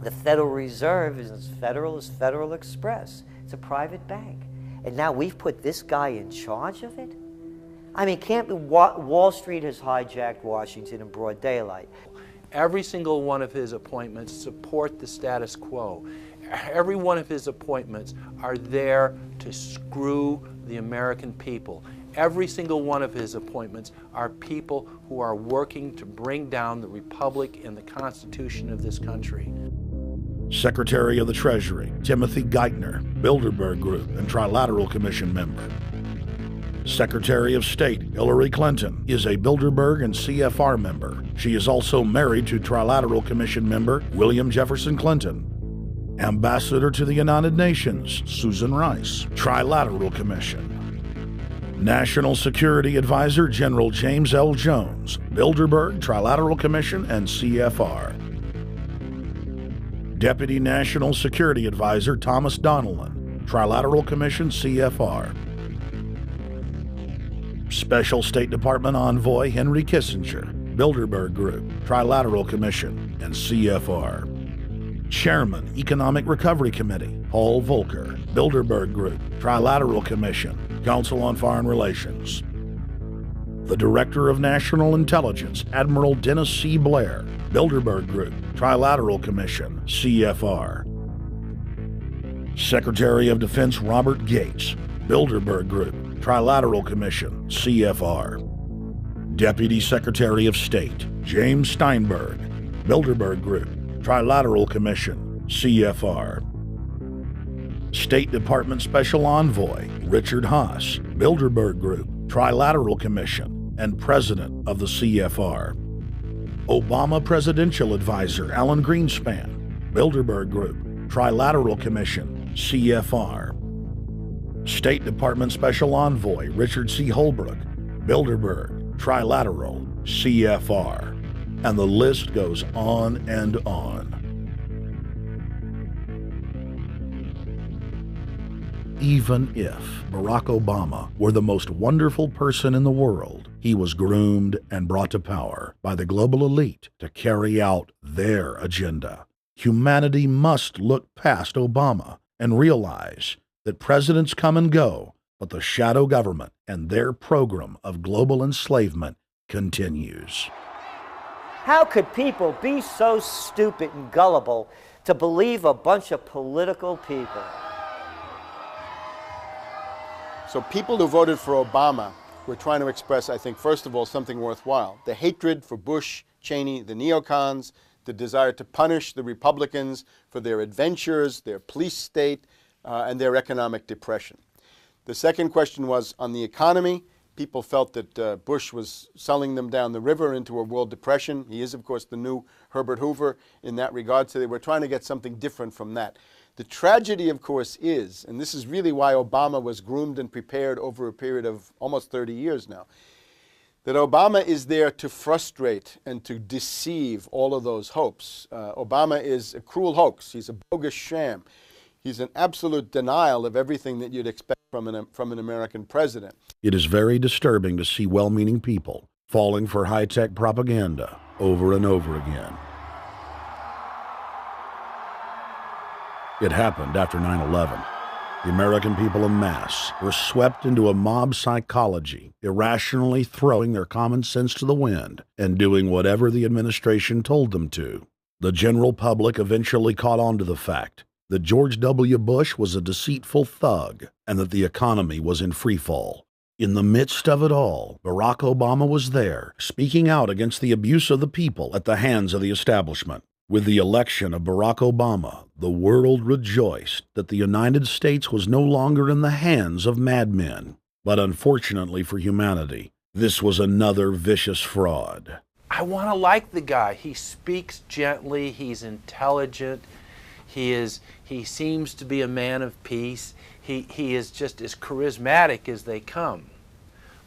the Federal Reserve is as federal as Federal Express. It's a private bank. And now we've put this guy in charge of it? I mean, can't be Wall Street has hijacked Washington in broad daylight. Every single one of his appointments support the status quo. Every one of his appointments are there to screw the American people. Every single one of his appointments are people who are working to bring down the Republic and the Constitution of this country. Secretary of the Treasury, Timothy Geithner, Bilderberg Group and Trilateral Commission member. Secretary of State, Hillary Clinton, is a Bilderberg and CFR member. She is also married to Trilateral Commission member William Jefferson Clinton. Ambassador to the United Nations, Susan Rice, Trilateral Commission. National Security Advisor General James L. Jones, Bilderberg, Trilateral Commission, and CFR. Deputy National Security Advisor Thomas Donilon, Trilateral Commission, CFR. Special State Department Envoy Henry Kissinger, Bilderberg Group, Trilateral Commission, and CFR. Chairman, Economic Recovery Committee, Paul Volcker, Bilderberg Group, Trilateral Commission, Council on Foreign Relations. The Director of National Intelligence, Admiral Dennis C. Blair, Bilderberg Group, Trilateral Commission, CFR. Secretary of Defense Robert Gates, Bilderberg Group, Trilateral Commission, CFR. Deputy Secretary of State James Steinberg, Bilderberg Group, Trilateral Commission, CFR. State Department Special Envoy Richard Haas, Bilderberg Group, Trilateral Commission, and President of the CFR. Obama Presidential Advisor Alan Greenspan, Bilderberg Group, Trilateral Commission, CFR. State Department Special Envoy Richard C. Holbrooke, Bilderberg, Trilateral, CFR. And the list goes on and on. Even if Barack Obama were the most wonderful person in the world, he was groomed and brought to power by the global elite to carry out their agenda. Humanity must look past Obama and realize that presidents come and go, but the shadow government and their program of global enslavement continues. How could people be so stupid and gullible to believe a bunch of political people? So people who voted for Obama were trying to express, I think, first of all, something worthwhile. The hatred for Bush, Cheney, the neocons, the desire to punish the Republicans for their adventures, their police state, and their economic depression. The second question was on the economy. People felt that Bush was selling them down the river into a world depression. He is, of course, the new Herbert Hoover in that regard, so they were trying to get something different from that. The tragedy, of course, is, and this is really why Obama was groomed and prepared over a period of almost 30 years now, that Obama is there to frustrate and to deceive all of those hopes. Obama is a cruel hoax. He's a bogus sham. He's an absolute denial of everything that you'd expect from an American president. It is very disturbing to see well-meaning people falling for high-tech propaganda over and over again. It happened after 9/11. The American people en masse were swept into a mob psychology, irrationally throwing their common sense to the wind and doing whatever the administration told them to. The general public eventually caught on to the fact that George W. Bush was a deceitful thug and that the economy was in freefall. In the midst of it all, Barack Obama was there, speaking out against the abuse of the people at the hands of the establishment. With the election of Barack Obama, the world rejoiced that the United States was no longer in the hands of madmen. But unfortunately for humanity, this was another vicious fraud. I want to like the guy. He speaks gently, he's intelligent, he seems to be a man of peace. He is just as charismatic as they come.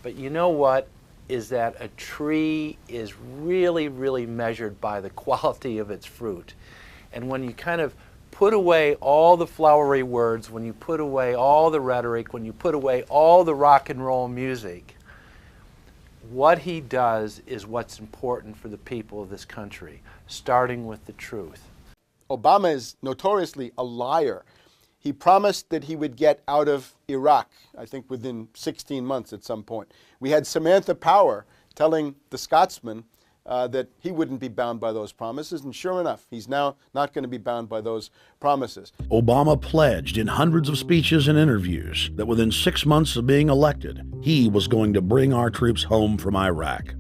But you know what? Is that a tree is really, really measured by the quality of its fruit. And when you kind of put away all the flowery words, when you put away all the rhetoric, when you put away all the rock and roll music, what he does is what's important for the people of this country, starting with the truth. Obama is notoriously a liar. He promised that he would get out of Iraq, I think within 16 months at some point. We had Samantha Power telling the Scotsman that he wouldn't be bound by those promises, and sure enough, he's now not going to be bound by those promises. Obama pledged in hundreds of speeches and interviews that within 6 months of being elected, he was going to bring our troops home from Iraq.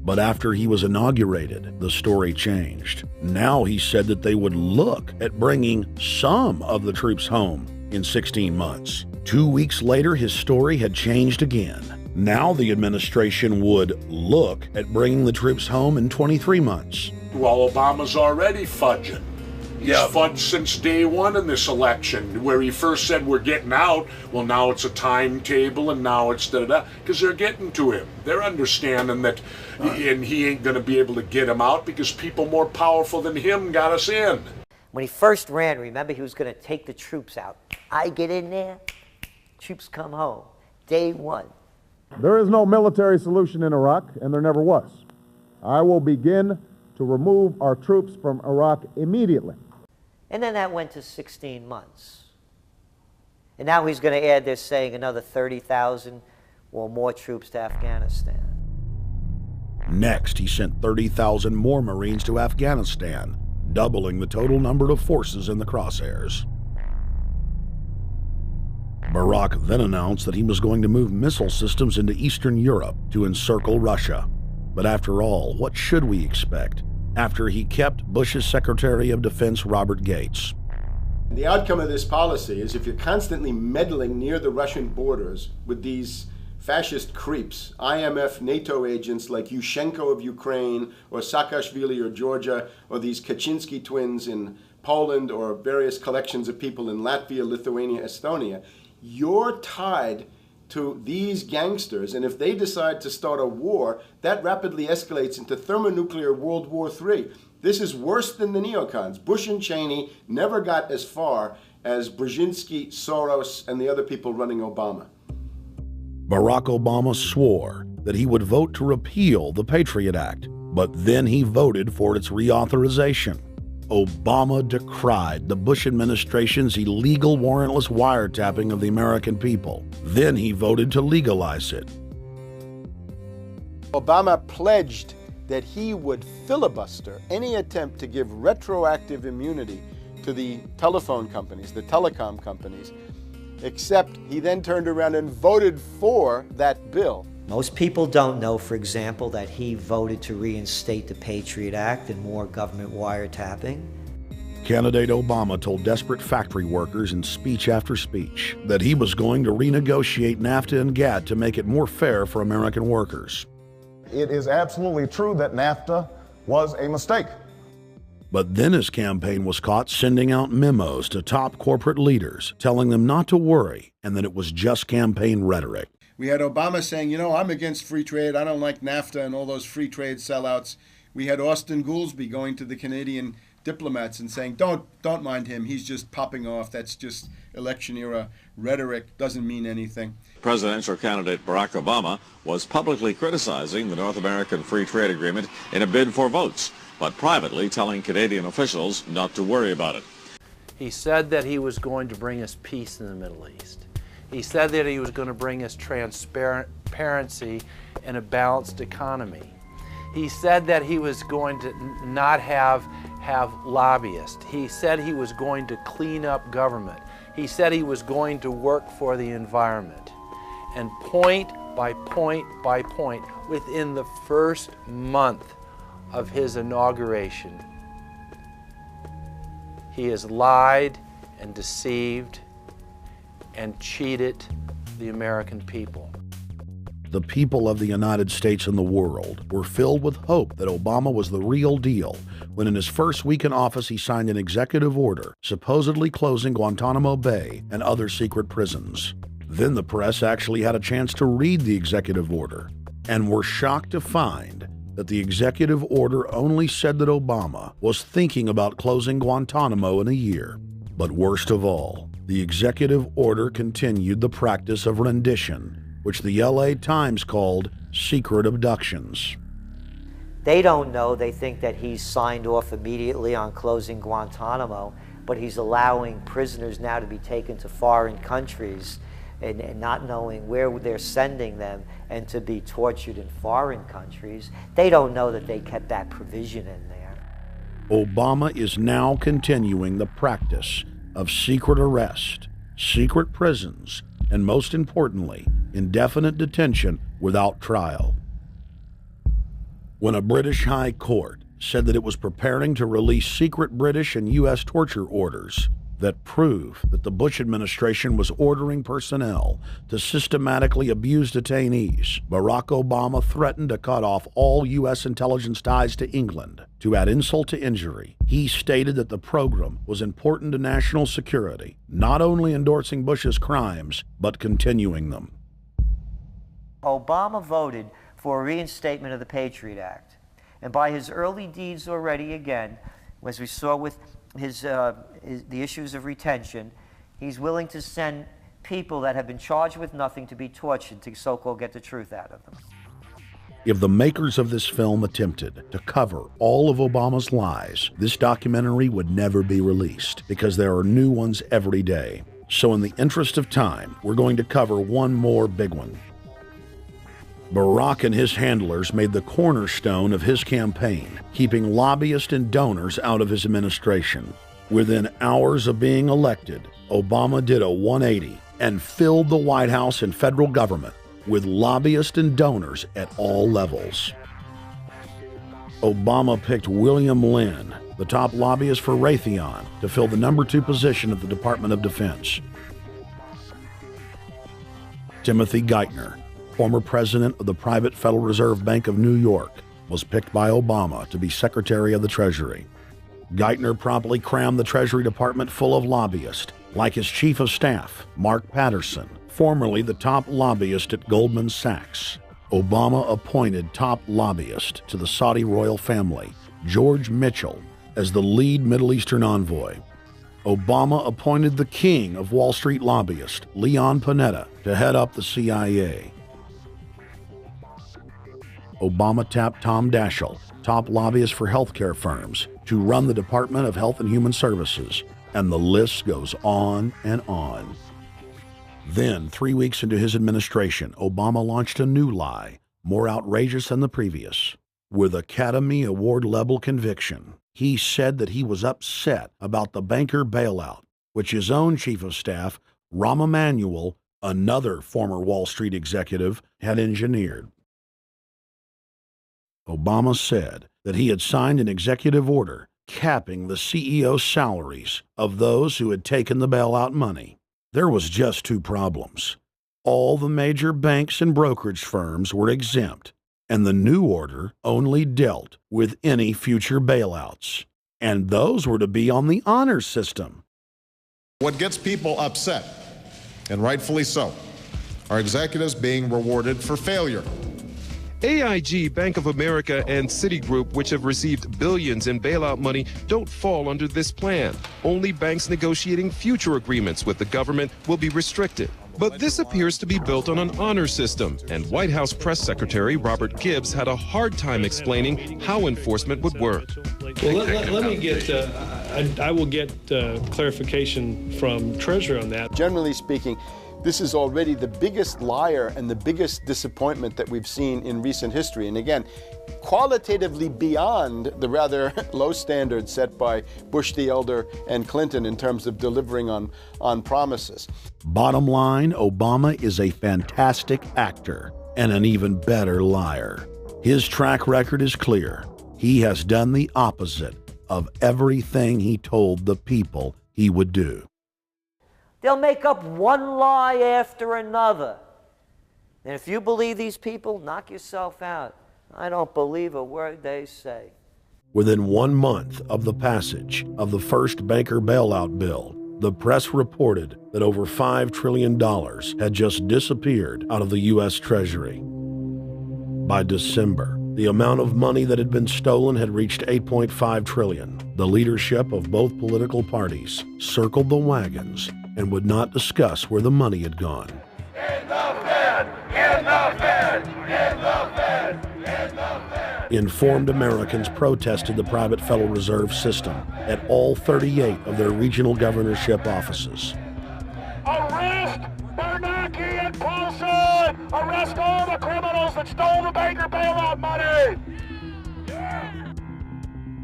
But after he was inaugurated, the story changed. Now he said that they would look at bringing some of the troops home in 16 months. 2 weeks later, his story had changed again. Now the administration would look at bringing the troops home in 23 months. Well, Obama's already fudging. He's fudged since day one in this election, where he first said we're getting out. Well, now it's a timetable, and now it's da-da-da, because they're getting to him. They're understanding that, and he ain't going to be able to get him out because people more powerful than him got us in. When he first ran, remember, he was going to take the troops out. I get in there, troops come home. Day one. There is no military solution in Iraq, and there never was. I will begin to remove our troops from Iraq immediately. And then that went to 16 months. And now he's going to add, they're saying, another 30,000 or more troops to Afghanistan. Next, he sent 30,000 more Marines to Afghanistan, doubling the total number of forces in the crosshairs. Barack then announced that he was going to move missile systems into Eastern Europe to encircle Russia. But after all, what should we expect after he kept Bush's Secretary of Defense Robert Gates? The outcome of this policy is if you're constantly meddling near the Russian borders with these fascist creeps, IMF NATO agents like Yushchenko of Ukraine or Saakashvili or Georgia, or these Kaczynski twins in Poland, or various collections of people in Latvia, Lithuania, Estonia, you're tied to these gangsters, and if they decide to start a war, that rapidly escalates into thermonuclear World War III. This is worse than the neocons. Bush and Cheney never got as far as Brzezinski, Soros, and the other people running Obama. Barack Obama swore that he would vote to repeal the Patriot Act, but then he voted for its reauthorization. Obama decried the Bush administration's illegal warrantless wiretapping of the American people. Then he voted to legalize it. Obama pledged that he would filibuster any attempt to give retroactive immunity to the telephone companies, the telecom companies, except he then turned around and voted for that bill. Most people don't know, for example, that he voted to reinstate the Patriot Act and more government wiretapping. Candidate Obama told desperate factory workers in speech after speech that he was going to renegotiate NAFTA and GATT to make it more fair for American workers. It is absolutely true that NAFTA was a mistake. But then his campaign was caught sending out memos to top corporate leaders, telling them not to worry and that it was just campaign rhetoric. We had Obama saying, you know, I'm against free trade. I don't like NAFTA and all those free trade sellouts. We had Austin Goolsbee going to the Canadian diplomats and saying, don't mind him. He's just popping off. That's just election era rhetoric. Doesn't mean anything. Presidential candidate Barack Obama was publicly criticizing the North American Free Trade Agreement in a bid for votes, but privately telling Canadian officials not to worry about it. He said that he was going to bring us peace in the Middle East. He said that he was going to bring us transparency and a balanced economy. He said that he was going to not have lobbyists. He said he was going to clean up government. He said he was going to work for the environment. And point by point by point, within the first month of his inauguration, he has lied and deceived and cheated the American people. The people of the United States and the world were filled with hope that Obama was the real deal when in his first week in office he signed an executive order supposedly closing Guantanamo Bay and other secret prisons. Then the press actually had a chance to read the executive order and were shocked to find that the executive order only said that Obama was thinking about closing Guantanamo in a year. But worst of all, the executive order continued the practice of rendition which the LA Times called secret abductions. They don't know. They think that he's signed off immediately on closing Guantanamo, but he's allowing prisoners now to be taken to foreign countries and not knowing where they're sending them and to be tortured in foreign countries. They don't know that they kept that provision in there. Obama is now continuing the practice of secret arrest, secret prisons, and most importantly, indefinite detention without trial. When a British high court said that it was preparing to release secret British and U.S. torture orders that prove that the Bush administration was ordering personnel to systematically abuse detainees, Barack Obama threatened to cut off all U.S. intelligence ties to England. To add insult to injury, he stated that the program was important to national security, not only endorsing Bush's crimes, but continuing them. Obama voted for a reinstatement of the Patriot Act. And by his early deeds already, again, as we saw with the issues of retention, he's willing to send people that have been charged with nothing to be tortured to so-called get the truth out of them. If the makers of this film attempted to cover all of Obama's lies, this documentary would never be released because there are new ones every day. So in the interest of time, we're going to cover one more big one. Barack and his handlers made the cornerstone of his campaign, keeping lobbyists and donors out of his administration. Within hours of being elected, Obama did a 180 and filled the White House and federal government with lobbyists and donors at all levels. Obama picked William Lynn, the top lobbyist for Raytheon, to fill the #2 position at the Department of Defense. Timothy Geithner, former president of the private Federal Reserve Bank of New York, was picked by Obama to be Secretary of the Treasury. Geithner promptly crammed the Treasury Department full of lobbyists, like his chief of staff, Mark Patterson, formerly the top lobbyist at Goldman Sachs. Obama appointed top lobbyist to the Saudi royal family, George Mitchell, as the lead Middle Eastern envoy. Obama appointed the king of Wall Street lobbyists, Leon Panetta, to head up the CIA. Obama tapped Tom Daschle, top lobbyist for healthcare firms, to run the Department of Health and Human Services, and the list goes on and on. Then, 3 weeks into his administration, Obama launched a new lie, more outrageous than the previous. With Academy Award-level conviction, he said that he was upset about the banker bailout, which his own chief of staff, Rahm Emanuel, another former Wall Street executive, had engineered. Obama said that he had signed an executive order capping the CEO's salaries of those who had taken the bailout money. There was just 2 problems. All the major banks and brokerage firms were exempt, and the new order only dealt with any future bailouts, and those were to be on the honor system. What gets people upset, and rightfully so, are executives being rewarded for failure. AIG, Bank of America, and Citigroup, which have received billions in bailout money, don't fall under this plan. Only banks negotiating future agreements with the government will be restricted. But this appears to be built on an honor system, and White House Press Secretary Robert Gibbs had a hard time explaining how enforcement would work. Well, let me get, I will get clarification from Treasury on that. Generally speaking, this is already the biggest liar and the biggest disappointment that we've seen in recent history. And again, qualitatively beyond the rather low standards set by Bush the Elder and Clinton in terms of delivering on promises. Bottom line, Obama is a fantastic actor and an even better liar. His track record is clear. He has done the opposite of everything he told the people he would do. They'll make up one lie after another. And if you believe these people, knock yourself out. I don't believe a word they say. Within 1 month of the passage of the first banker bailout bill, the press reported that over $5 trillion had just disappeared out of the U.S. Treasury. By December, the amount of money that had been stolen had reached $8.5 trillion. The leadership of both political parties circled the wagons and would not discuss where the money had gone. In the Fed! In the Fed! In the Fed! In the Fed! Informed Americans protested the private Federal Reserve System at all 38 of their regional governorship offices. Arrest Bernanke and Paulson! Arrest all the criminals that stole the banker bailout money!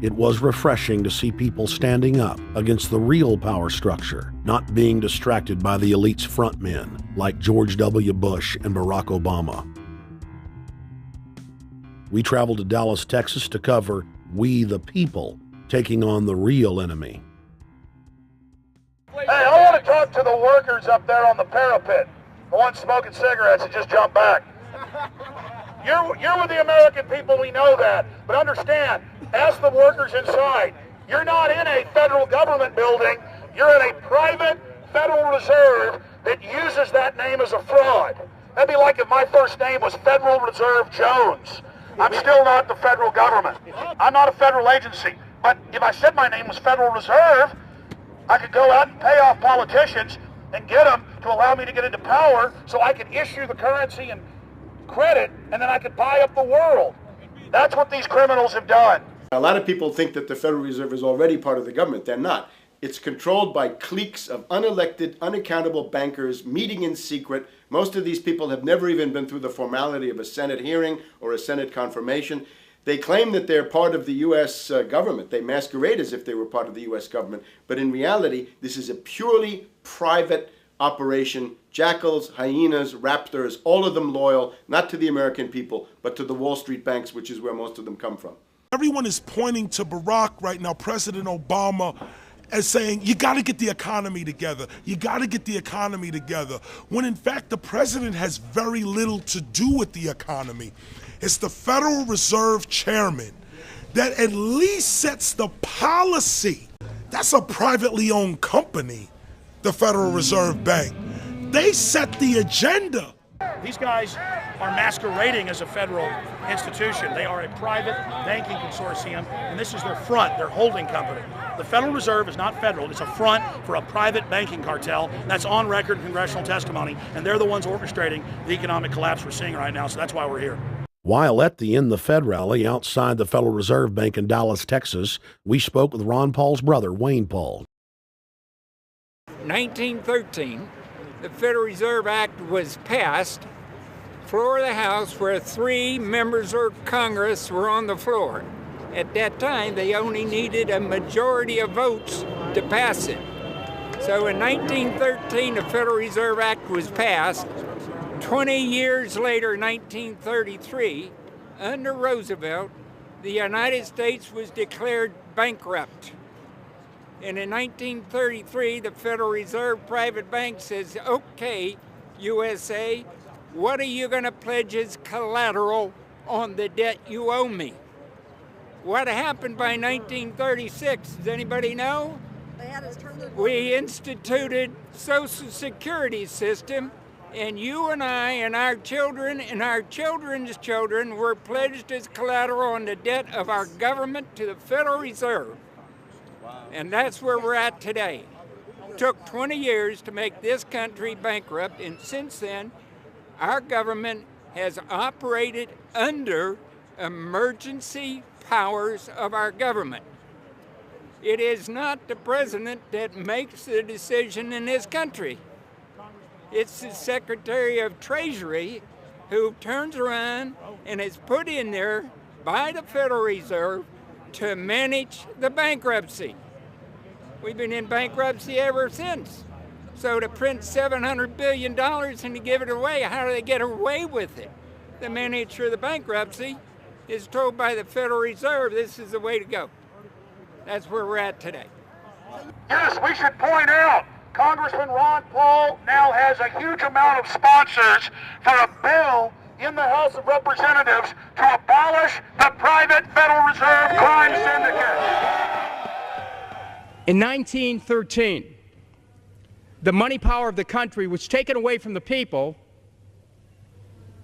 It was refreshing to see people standing up against the real power structure, not being distracted by the elite's frontmen like George W. Bush and Barack Obama. We traveled to Dallas, Texas to cover We the People taking on the real enemy. Hey, I want to talk to the workers up there on the parapet. The ones smoking cigarettes that just jumped back. You're with the American people, we know that. But understand, ask the workers inside. You're not in a federal government building. You're in a private Federal Reserve that uses that name as a fraud. That'd be like if my first name was Federal Reserve Jones. I'm still not the federal government. I'm not a federal agency. But if I said my name was Federal Reserve, I could go out and pay off politicians and get them to allow me to get into power so I could issue the currency and credit, and then I could buy up the world. That's what these criminals have done. A lot of people think that the Federal Reserve is already part of the government. They're not. It's controlled by cliques of unelected, unaccountable bankers meeting in secret. Most of these people have never even been through the formality of a Senate hearing or a Senate confirmation. They claim that they're part of the U.S. government. They masquerade as if they were part of the U.S. government. But in reality, this is a purely private operation. Jackals, hyenas, raptors, all of them loyal, not to the American people, but to the Wall Street banks, which is where most of them come from. Everyone is pointing to Barack right now, President Obama, as saying, you got to get the economy together. You got to get the economy together. When in fact, the president has very little to do with the economy. It's the Federal Reserve Chairman that at least sets the policy. That's a privately owned company, the Federal Reserve Bank. They set the agenda. These guys are masquerading as a federal institution. They are a private banking consortium, and this is their front, their holding company. The Federal Reserve is not federal. It's a front for a private banking cartel. That's on record in congressional testimony, and they're the ones orchestrating the economic collapse we're seeing right now, so that's why we're here. While at the In the Fed rally outside the Federal Reserve Bank in Dallas, Texas, we spoke with Ron Paul's brother, Wayne Paul. 1913, the Federal Reserve Act was passed, floor of the House, where 3 members of Congress were on the floor. At that time, they only needed a majority of votes to pass it. So in 1913, the Federal Reserve Act was passed. 20 years later, 1933, under Roosevelt, the United States was declared bankrupt. And in 1933, the Federal Reserve Private Bank says, okay, USA, what are you going to pledge as collateral on the debt you owe me? What happened by 1936? Does anybody know? We instituted Social Security system, and you and I and our children and our children's children were pledged as collateral on the debt of our government to the Federal Reserve. And that's where we're at today. It took 20 years to make this country bankrupt, and since then, our government has operated under emergency powers of our government. It is not the president that makes the decision in this country. It's the Secretary of Treasury who turns around and is put in there by the Federal Reserve to manage the bankruptcy. We've been in bankruptcy ever since. So to print $700 billion and to give it away, how do they get away with it? The manager of the bankruptcy is told by the Federal Reserve this is the way to go. That's where we're at today. Yes, we should point out, Congressman Ron Paul now has a huge amount of sponsors for a bill in the House of Representatives to abolish the private Federal Reserve crime syndicate. In 1913, the money power of the country was taken away from the people.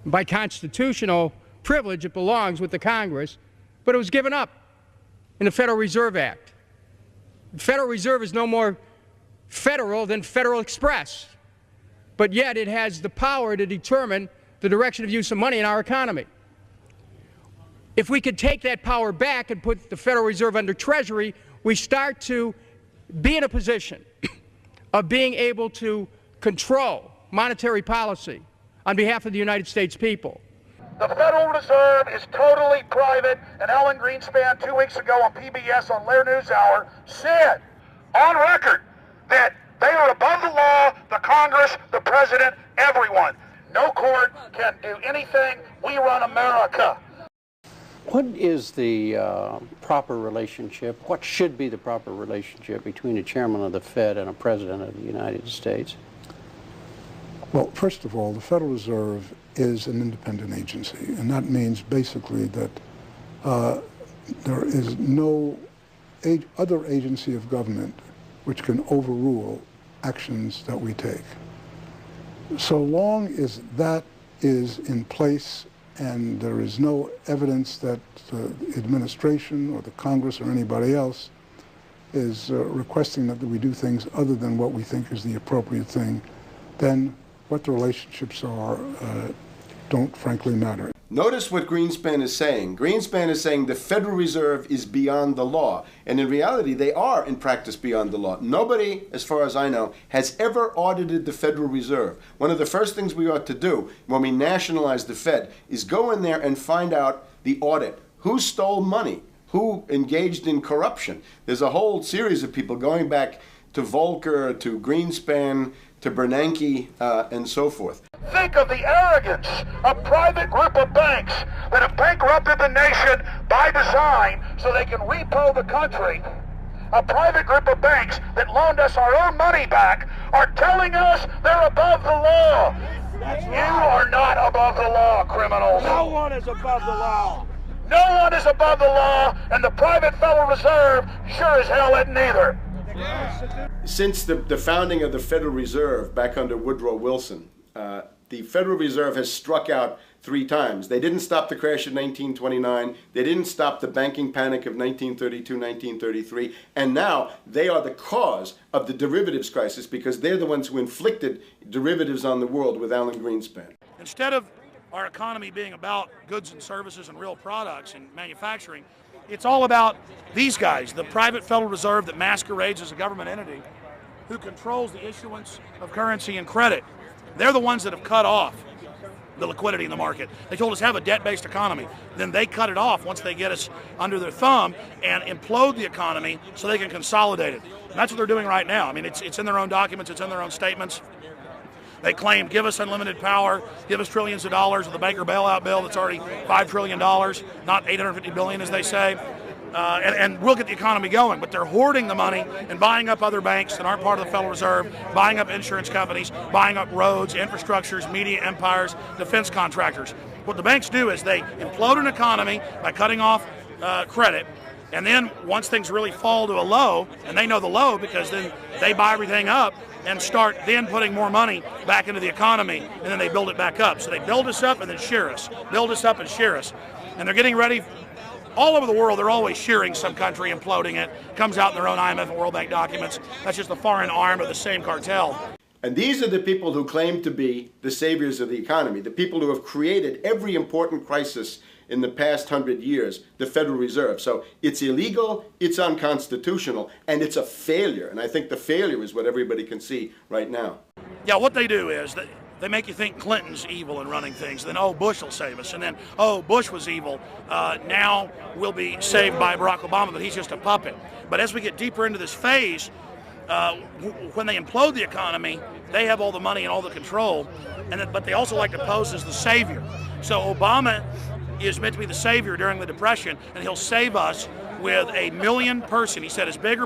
By constitutional privilege, it belongs with the Congress, but it was given up in the Federal Reserve Act. The Federal Reserve is no more federal than Federal Express, but yet it has the power to determine the direction of use of money in our economy. If we could take that power back and put the Federal Reserve under Treasury, we start to be in a position of being able to control monetary policy on behalf of the United States people. The Federal Reserve is totally private, and Ellen Greenspan 2 weeks ago on PBS on Lair NewsHour said on record that they are above the law, the Congress, the President, everyone. No court can do anything. We run America. What is the proper relationship, what should be the proper relationship between a chairman of the Fed and a president of the United States? Well, first of all, the Federal Reserve is an independent agency, and that means basically that there is no other agency of government which can overrule actions that we take. So long as that is in place and there is no evidence that the administration or the Congress or anybody else is requesting that we do things other than what we think is the appropriate thing, then what the relationships are don't frankly matter. Notice what Greenspan is saying. Greenspan is saying the Federal Reserve is beyond the law. And in reality, they are in practice beyond the law. Nobody, as far as I know, has ever audited the Federal Reserve. One of the first things we ought to do when we nationalize the Fed is go in there and find out the audit. Who stole money? Who engaged in corruption? There's a whole series of people going back to Volcker, to Greenspan, to Bernanke, and so forth. Think of the arrogance of private group of banks that have bankrupted the nation by design so they can repo the country. A private group of banks that loaned us our own money back are telling us they're above the law. You are not above the law, criminals. No one is above the law. No one is above the law, and the private Federal Reserve sure as hell isn't either. Since the founding of the Federal Reserve back under Woodrow Wilson, the Federal Reserve has struck out 3 times. They didn't stop the crash of 1929. They didn't stop the banking panic of 1932, 1933. And now they are the cause of the derivatives crisis because they're the ones who inflicted derivatives on the world with Alan Greenspan. Instead of our economy being about goods and services and real products and manufacturing, it's all about these guys, the private Federal Reserve that masquerades as a government entity who controls the issuance of currency and credit. They're the ones that have cut off the liquidity in the market. They told us have a debt-based economy. Then they cut it off once they get us under their thumb and implode the economy so they can consolidate it. And that's what they're doing right now. I mean, it's in their own documents, it's in their own statements. They claim, give us unlimited power, give us trillions of dollars of the Baker bailout bill that's already $5 trillion, not $850 billion as they say. And we'll get the economy going, but they're hoarding the money and buying up other banks that aren't part of the Federal Reserve, buying up insurance companies, buying up roads, infrastructures, media empires, defense contractors. What the banks do is they implode an economy by cutting off credit, and then once things really fall to a low, and they know the low because then they buy everything up and start then putting more money back into the economy, and then they build it back up. So they build us up and then shear us, build us up and shear us. And they're getting ready. All over the world, they're always shearing some country, imploding it. Comes out in their own IMF and World Bank documents. That's just the foreign arm of the same cartel. And these are the people who claim to be the saviors of the economy, the people who have created every important crisis in the past 100 years, the Federal Reserve. So it's illegal, it's unconstitutional, and it's a failure. And I think the failure is what everybody can see right now. Yeah, what they do is they make you think Clinton's evil in running things. Then, oh, Bush will save us. And then, oh, Bush was evil. Now we'll be saved by Barack Obama, but he's just a puppet. But as we get deeper into this phase, when they implode the economy, they have all the money and all the control. But they also like to pose as the savior. So Obama is meant to be the savior during the Depression, and he'll save us with a 1 million person, he said, is bigger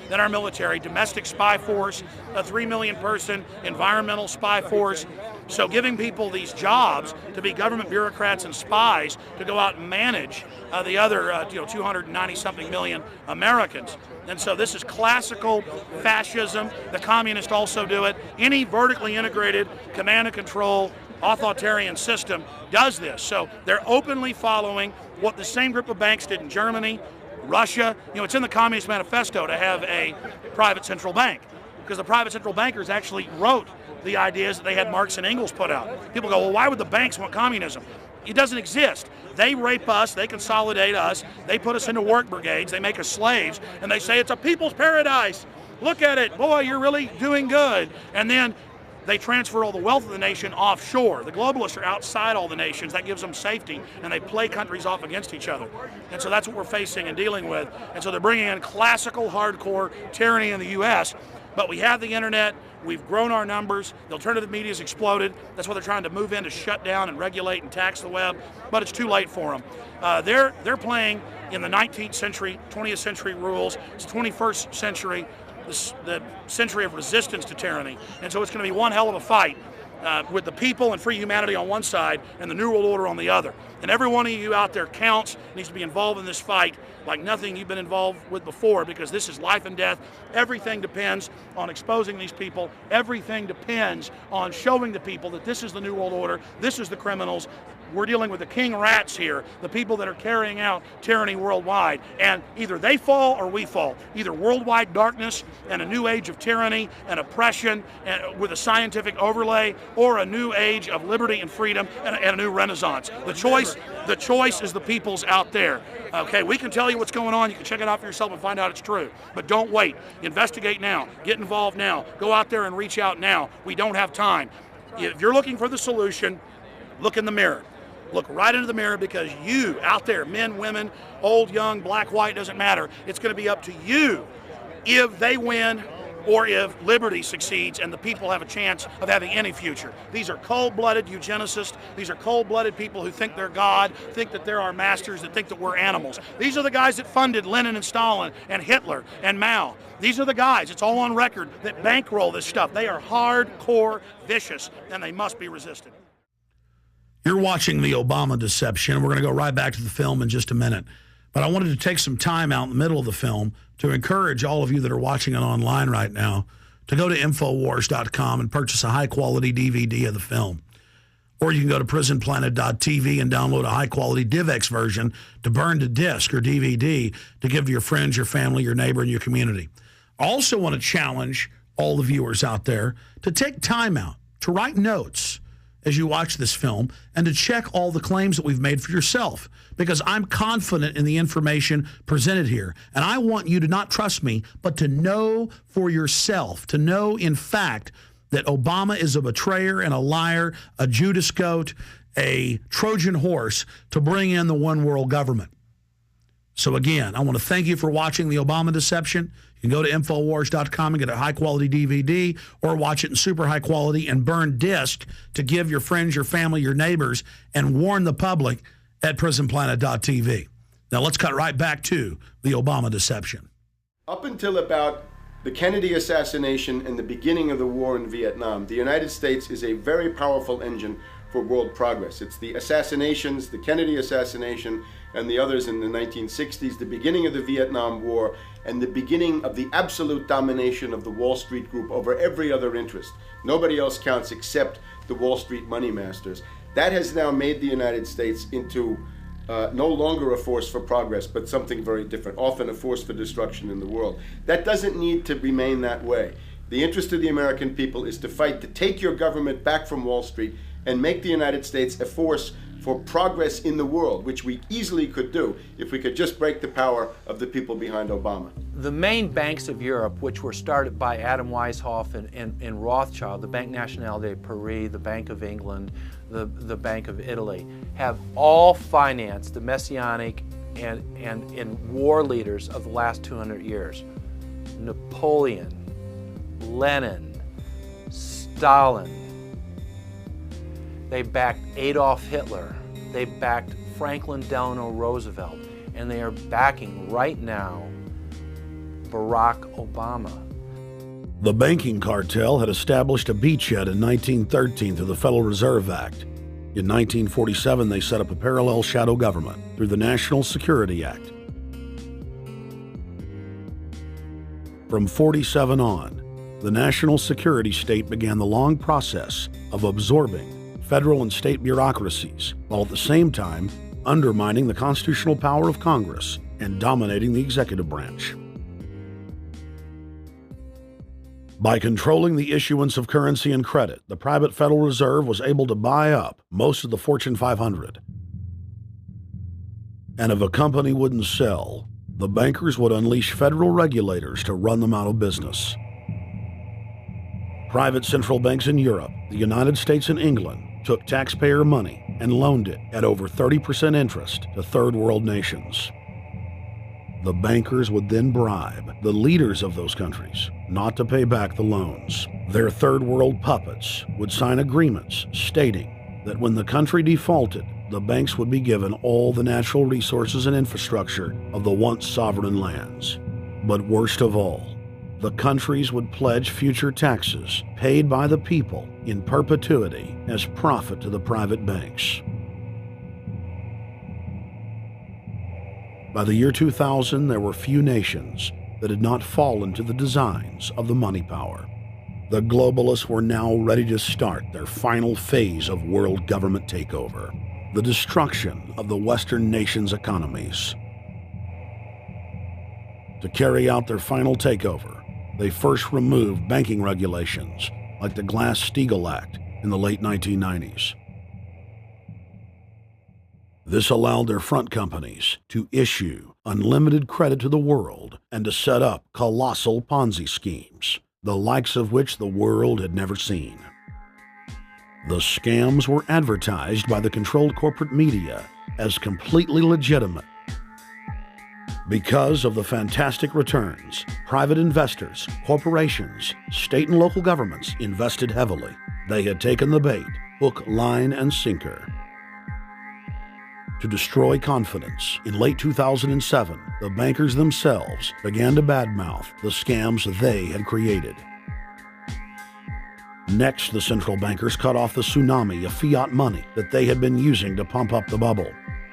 than our military, domestic spy force, a 3 million person environmental spy force. So giving people these jobs to be government bureaucrats and spies to go out and manage the other 290-something million Americans. And so this is classical fascism. The communists also do it. Any vertically integrated command and control authoritarian system does this. So they're openly following what the same group of banks did in Germany, Russia. It's in the Communist Manifesto to have a private central bank, because the private central bankers actually wrote the ideas that they had Marx and Engels put out. People go, well, why would the banks want communism? It doesn't exist. They rape us, they consolidate us, they put us into work brigades, they make us slaves, and they say it's a people's paradise. Look at it, boy, you're really doing good. And then they transfer all the wealth of the nation offshore. The globalists are outside all the nations. That gives them safety, and they play countries off against each other. And so that's what we're facing and dealing with. And so they're bringing in classical, hardcore tyranny in the U.S., but we have the internet. We've grown our numbers. The alternative media has exploded. That's why they're trying to move in to shut down and regulate and tax the web, but it's too late for them. They're playing in the 19th century, 20th century rules. It's the 21st century, the century of resistance to tyranny. And so it's going to be one hell of a fight with the people and free humanity on one side and the New World Order on the other. And every one of you out there counts, needs to be involved in this fight like nothing you've been involved with before, because this is life and death. Everything depends on exposing these people. Everything depends on showing the people that this is the New World Order, this is the criminals. We're dealing with the king rats here, the people that are carrying out tyranny worldwide. And either they fall or we fall. Either worldwide darkness and a new age of tyranny and oppression and with a scientific overlay, or a new age of liberty and freedom and a new renaissance. The choice is the people's out there. Okay, we can tell you what's going on. You can check it out for yourself and find out it's true. But don't wait. Investigate now. Get involved now. Go out there and reach out now. We don't have time. If you're looking for the solution, look in the mirror. Look right into the mirror, because you out there, men, women, old, young, black, white, doesn't matter. It's going to be up to you if they win or if liberty succeeds and the people have a chance of having any future. These are cold-blooded eugenicists. These are cold-blooded people who think they're God, think that they're our masters, that think that we're animals. These are the guys that funded Lenin and Stalin and Hitler and Mao. These are the guys, it's all on record, that bankroll this stuff. They are hardcore vicious, and they must be resisted. You're watching the Obama deception. We're going to go right back to the film in just a minute. But I wanted to take some time out in the middle of the film to encourage all of you that are watching it online right now to go to Infowars.com and purchase a high-quality DVD of the film. Or you can go to prisonplanet.tv and download a high-quality DivX version to burn to disc or DVD to give to your friends, your family, your neighbor, and your community. I also want to challenge all the viewers out there to take time out to write notes as you watch this film and to check all the claims that we've made for yourself, because I'm confident in the information presented here. And I want you to not trust me, but to know for yourself, to know in fact that Obama is a betrayer and a liar, a Judas goat, a Trojan horse to bring in the one world government. So again, I want to thank you for watching the Obama deception. You can go to Infowars.com and get a high-quality DVD, or watch it in super high quality and burn disc to give your friends, your family, your neighbors, and warn the public at prisonplanet.tv. Now let's cut right back to the Obama deception. Up until about the Kennedy assassination and the beginning of the war in Vietnam, the United States is a very powerful engine for world progress. It's the assassinations, the Kennedy assassination, and the others in the 1960s, the beginning of the Vietnam War, and the beginning of the absolute domination of the Wall Street group over every other interest. Nobody else counts except the Wall Street money masters. That has now made the United States into no longer a force for progress, but something very different, often a force for destruction in the world. That doesn't need to remain that way. The interest of the American people is to fight to take your government back from Wall Street and make the United States a force for progress in the world, which we easily could do if we could just break the power of the people behind Obama. The main banks of Europe, which were started by Adam Weishaupt and Rothschild, the Banque Nationale de Paris, the Bank of England, the Bank of Italy, have all financed the messianic and war leaders of the last 200 years. Napoleon, Lenin, Stalin. They backed Adolf Hitler. They backed Franklin Delano Roosevelt. And they are backing right now Barack Obama. The banking cartel had established a beachhead in 1913 through the Federal Reserve Act. In 1947, they set up a parallel shadow government through the National Security Act. From 47 on, the national security state began the long process of absorbing federal and state bureaucracies, while at the same time undermining the constitutional power of Congress and dominating the executive branch. By controlling the issuance of currency and credit, the private Federal Reserve was able to buy up most of the Fortune 500. And if a company wouldn't sell, the bankers would unleash federal regulators to run them out of business. Private central banks in Europe, the United States, and England took taxpayer money and loaned it at over 30% interest to third world nations. The bankers would then bribe the leaders of those countries not to pay back the loans. Their third world puppets would sign agreements stating that when the country defaulted, the banks would be given all the natural resources and infrastructure of the once sovereign lands. But worst of all, the countries would pledge future taxes paid by the people in perpetuity as profit to the private banks. By the year 2000, there were few nations that had not fallen to the designs of the money power. The globalists were now ready to start their final phase of world government takeover, the destruction of the Western nations' economies. To carry out their final takeover, they first removed banking regulations like the Glass-Steagall Act in the late 1990s. This allowed their front companies to issue unlimited credit to the world and to set up colossal Ponzi schemes, the likes of which the world had never seen. The scams were advertised by the controlled corporate media as completely legitimate. Because of the fantastic returns, private investors, corporations, state and local governments invested heavily. They had taken the bait, hook, line, and sinker. To destroy confidence, in late 2007, the bankers themselves began to badmouth the scams they had created. Next, the central bankers cut off the tsunami of fiat money that they had been using to pump up the bubble.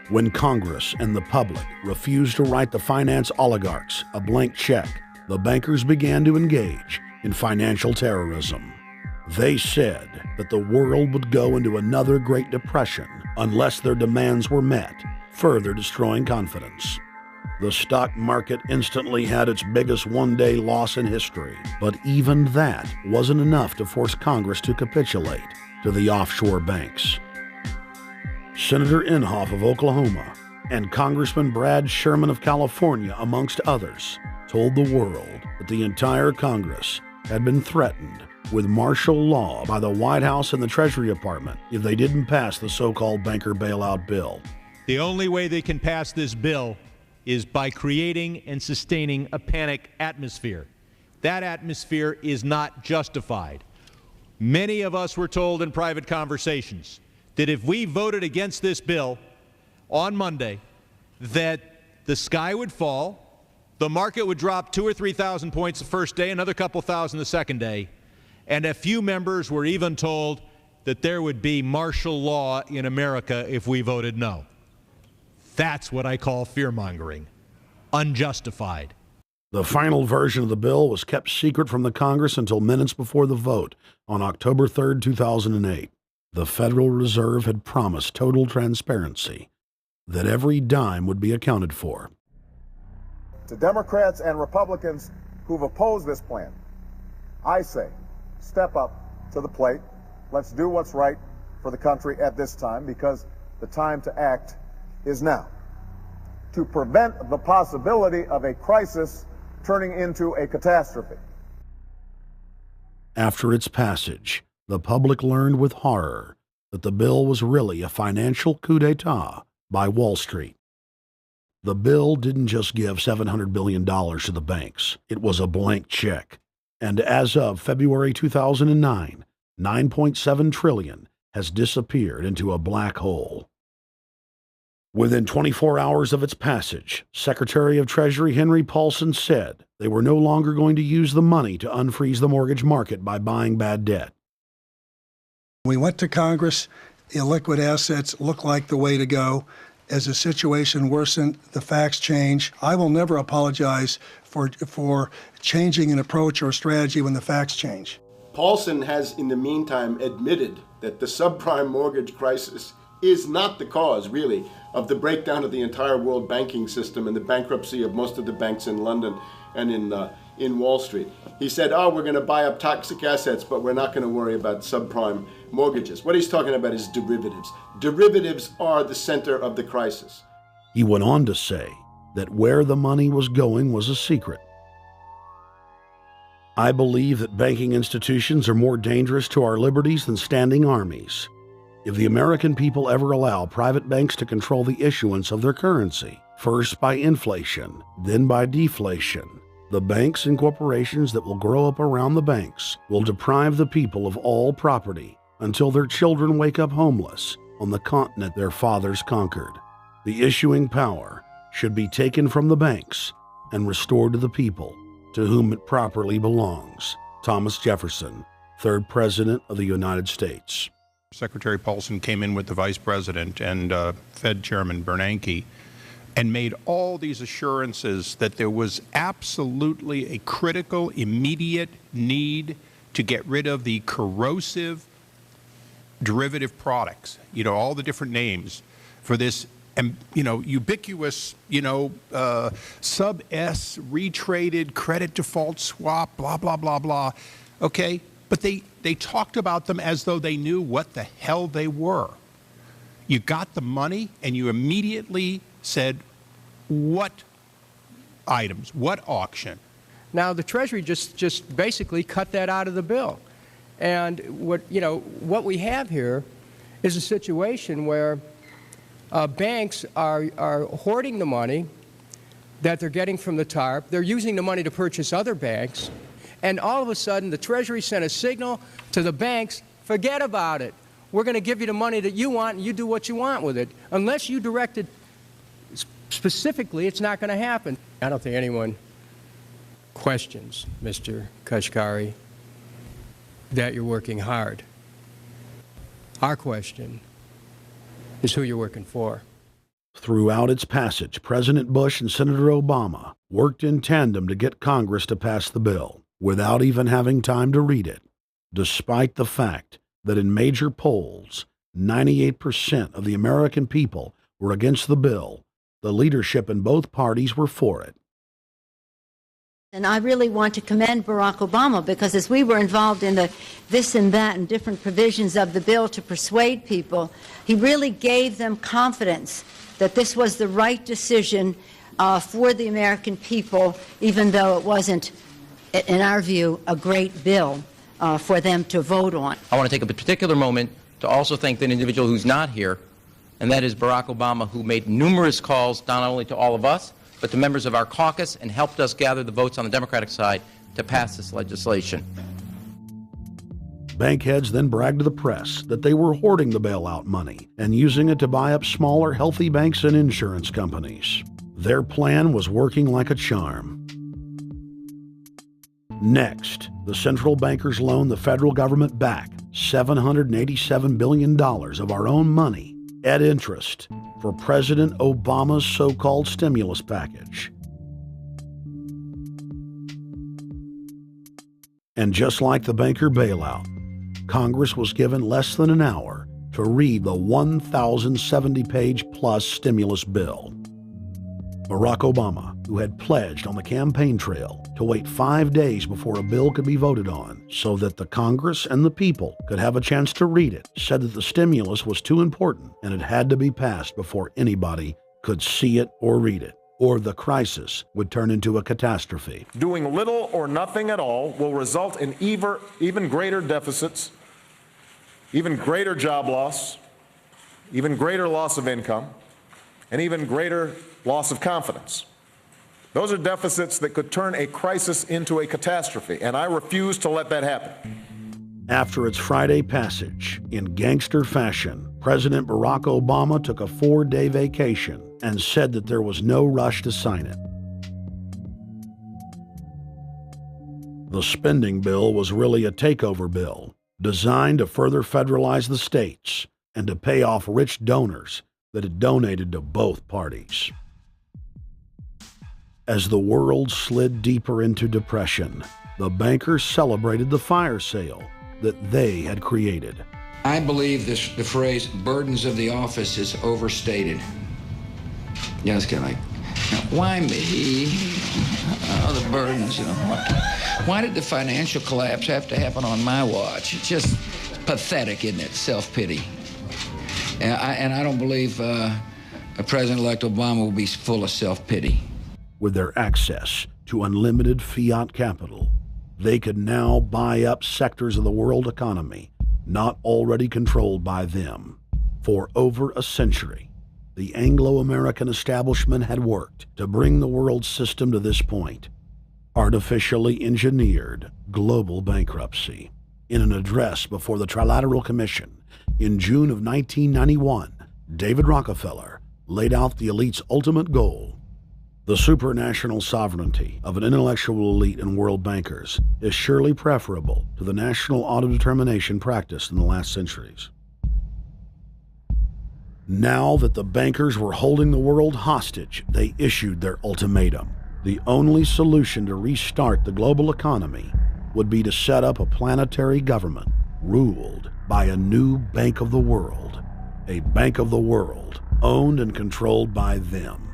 When Congress and the public refused to write the finance oligarchs a blank check, the bankers began to engage in financial terrorism. They said that the world would go into another Great Depression unless their demands were met, further destroying confidence. The stock market instantly had its biggest one-day loss in history, but even that wasn't enough to force Congress to capitulate to the offshore banks. Senator Inhofe of Oklahoma and Congressman Brad Sherman of California, amongst others, told the world that the entire Congress had been threatened with martial law by the White House and the Treasury Department if they didn't pass the so-called banker bailout bill. The only way they can pass this bill is by creating and sustaining a panic atmosphere. That atmosphere is not justified. Many of us were told in private conversations that if we voted against this bill on Monday, that the sky would fall, the market would drop 2,000 or 3,000 points the first day, another couple thousand the second day, and a few members were even told that there would be martial law in America if we voted no. That's what I call fear-mongering. Unjustified. The final version of the bill was kept secret from the Congress until minutes before the vote on October 3, 2008. The Federal Reserve had promised total transparency, that every dime would be accounted for. To Democrats and Republicans who've opposed this plan, I say, step up to the plate. Let's do what's right for the country at this time, because the time to act is now. To prevent the possibility of a crisis turning into a catastrophe. After its passage, the public learned with horror that the bill was really a financial coup d'etat by Wall Street. The bill didn't just give $700 billion to the banks. It was a blank check. And as of February 2009, $9.7 trillion has disappeared into a black hole. Within 24 hours of its passage, Secretary of Treasury Henry Paulson said they were no longer going to use the money to unfreeze the mortgage market by buying bad debt. We went to Congress. Illiquid assets look like the way to go. As the situation worsened, the facts change. I will never apologize for changing an approach or strategy when the facts change. Paulson has, in the meantime, admitted that the subprime mortgage crisis is not the cause, really, of the breakdown of the entire world banking system and the bankruptcy of most of the banks in London and in Wall Street. He said, oh, we're going to buy up toxic assets, but we're not going to worry about subprime mortgages. What he's talking about is derivatives. Derivatives are the center of the crisis. He went on to say that where the money was going was a secret. I believe that banking institutions are more dangerous to our liberties than standing armies. If the American people ever allow private banks to control the issuance of their currency, first by inflation, then by deflation, the banks and corporations that will grow up around the banks will deprive the people of all property until their children wake up homeless on the continent their fathers conquered. The issuing power should be taken from the banks and restored to the people, to whom it properly belongs. Thomas Jefferson, 3rd President of the United States. Secretary Paulson came in with the Vice President and Fed Chairman Bernanke and made all these assurances that there was absolutely a critical, immediate need to get rid of the corrosive derivative products, all the different names for this, ubiquitous, sub-S, retraded credit default swap, blah, blah, blah, blah, okay? But they talked about them as though they knew what the hell they were. You got the money and you immediately said, what items, what auction? Now, the Treasury just basically cut that out of the bill. And what we have here is a situation where banks are hoarding the money that they're getting from the TARP. They're using the money to purchase other banks. And all of a sudden, the Treasury sent a signal to the banks, forget about it. We're going to give you the money that you want, and you do what you want with it. Unless you direct it specifically, it's not going to happen. I don't think anyone questions, Mr. Kashkari, that you're working hard. Our question is who you're working for. Throughout its passage, President Bush and Senator Obama worked in tandem to get Congress to pass the bill without even having time to read it, despite the fact that in major polls, 98% of the American people were against the bill. The leadership in both parties were for it. And I really want to commend Barack Obama, because as we were involved in the this and that and different provisions of the bill to persuade people, he really gave them confidence that this was the right decision for the American people, even though it wasn't, in our view, a great bill for them to vote on. I want to take a particular moment to also thank the individual who's not here, and that is Barack Obama, who made numerous calls not only to all of us, but to members of our caucus, and helped us gather the votes on the Democratic side to pass this legislation. Bankheads then bragged to the press that they were hoarding the bailout money and using it to buy up smaller, healthy banks and insurance companies. Their plan was working like a charm. Next, the central bankers loaned the federal government back $787 billion of our own money at interest for President Obama's so-called stimulus package. And just like the banker bailout, Congress was given less than an hour to read the 1,070-page-plus stimulus bill. Barack Obama, who had pledged on the campaign trail to wait 5 days before a bill could be voted on so that the Congress and the people could have a chance to read it, said that the stimulus was too important and it had to be passed before anybody could see it or read it, or the crisis would turn into a catastrophe. Doing little or nothing at all will result in even greater deficits, even greater job loss, even greater loss of income, and even greater loss of confidence. Those are deficits that could turn a crisis into a catastrophe, and I refuse to let that happen. After its Friday passage, in gangster fashion, President Barack Obama took a 4-day vacation and said that there was no rush to sign it. The spending bill was really a takeover bill, designed to further federalize the states and to pay off rich donors that had donated to both parties. As the world slid deeper into depression, the bankers celebrated the fire sale that they had created. I believe the phrase burdens of the office is overstated. Yeah, it's kind of like Why me? Oh, the burdens, you know. Why did the financial collapse have to happen on my watch? It's just pathetic, isn't it? Self-pity. And I don't believe President-elect Obama will be full of self-pity. With their access to unlimited fiat capital, they could now buy up sectors of the world economy not already controlled by them. For over a century, the Anglo-American establishment had worked to bring the world system to this point. Artificially engineered global bankruptcy. In an address before the Trilateral Commission in June of 1991, David Rockefeller laid out the elite's ultimate goal. The supranational sovereignty of an intellectual elite and world bankers is surely preferable to the national autodetermination practiced in the last centuries. Now that the bankers were holding the world hostage, they issued their ultimatum. The only solution to restart the global economy would be to set up a planetary government ruled by a new Bank of the World, a Bank of the World owned and controlled by them.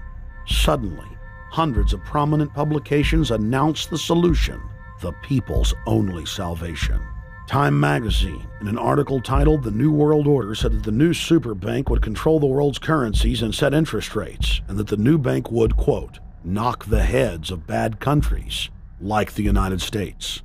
Suddenly, hundreds of prominent publications announced the solution, the people's only salvation. Time magazine, in an article titled "The New World Order," said that the new super bank would control the world's currencies and set interest rates, and that the new bank would, quote, knock the heads of bad countries like the United States.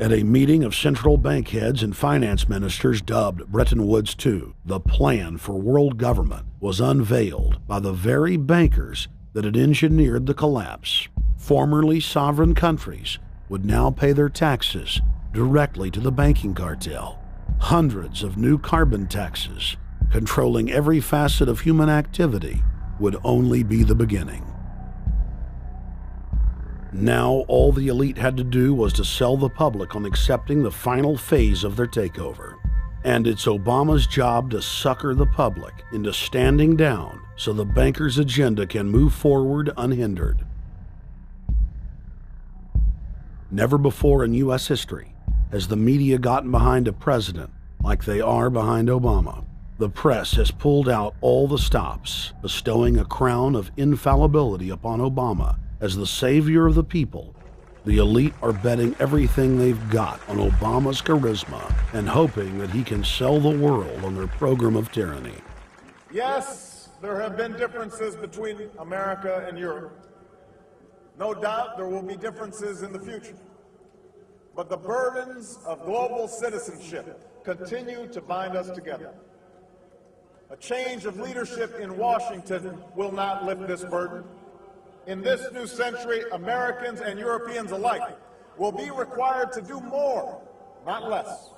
At a meeting of central bank heads and finance ministers dubbed Bretton Woods II, the plan for world government was unveiled by the very bankers that had engineered the collapse. Formerly sovereign countries would now pay their taxes directly to the banking cartel. Hundreds of new carbon taxes, controlling every facet of human activity, would only be the beginning. Now all the elite had to do was to sell the public on accepting the final phase of their takeover. And it's Obama's job to sucker the public into standing down so the bankers' agenda can move forward unhindered. Never before in U.S. history has the media gotten behind a president like they are behind Obama. The press has pulled out all the stops, bestowing a crown of infallibility upon Obama as the savior of the people. The elite are betting everything they've got on Obama's charisma and hoping that he can sell the world on their program of tyranny. Yes, there have been differences between America and Europe. No doubt there will be differences in the future. But the burdens of global citizenship continue to bind us together. A change of leadership in Washington will not lift this burden. In this new century, Americans and Europeans alike will be required to do more, not less.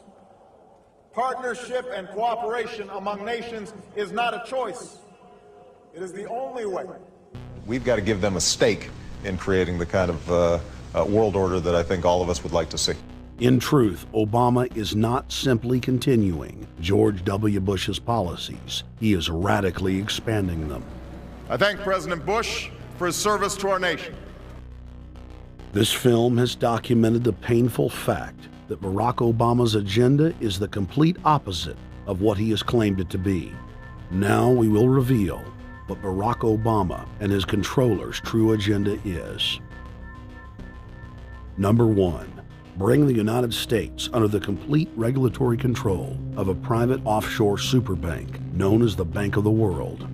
Partnership and cooperation among nations is not a choice. It is the only way. We've got to give them a stake in creating the kind of world order that I think all of us would like to see. In truth, Obama is not simply continuing George W. Bush's policies. He is radically expanding them. I thank President Bush for his service to our nation. This film has documented the painful fact that Barack Obama's agenda is the complete opposite of what he has claimed it to be. Now we will reveal what Barack Obama and his controllers' true agenda is. Number 1. Bring the United States under the complete regulatory control of a private offshore superbank known as the Bank of the World.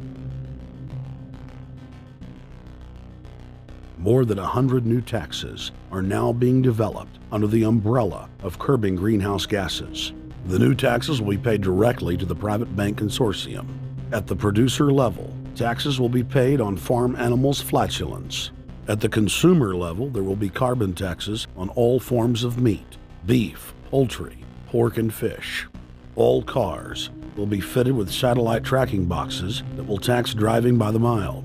More than 100 new taxes are now being developed under the umbrella of curbing greenhouse gases. The new taxes will be paid directly to the private bank consortium. At the producer level, taxes will be paid on farm animals' flatulence. At the consumer level, there will be carbon taxes on all forms of meat, beef, poultry, pork, and fish. All cars will be fitted with satellite tracking boxes that will tax driving by the mile.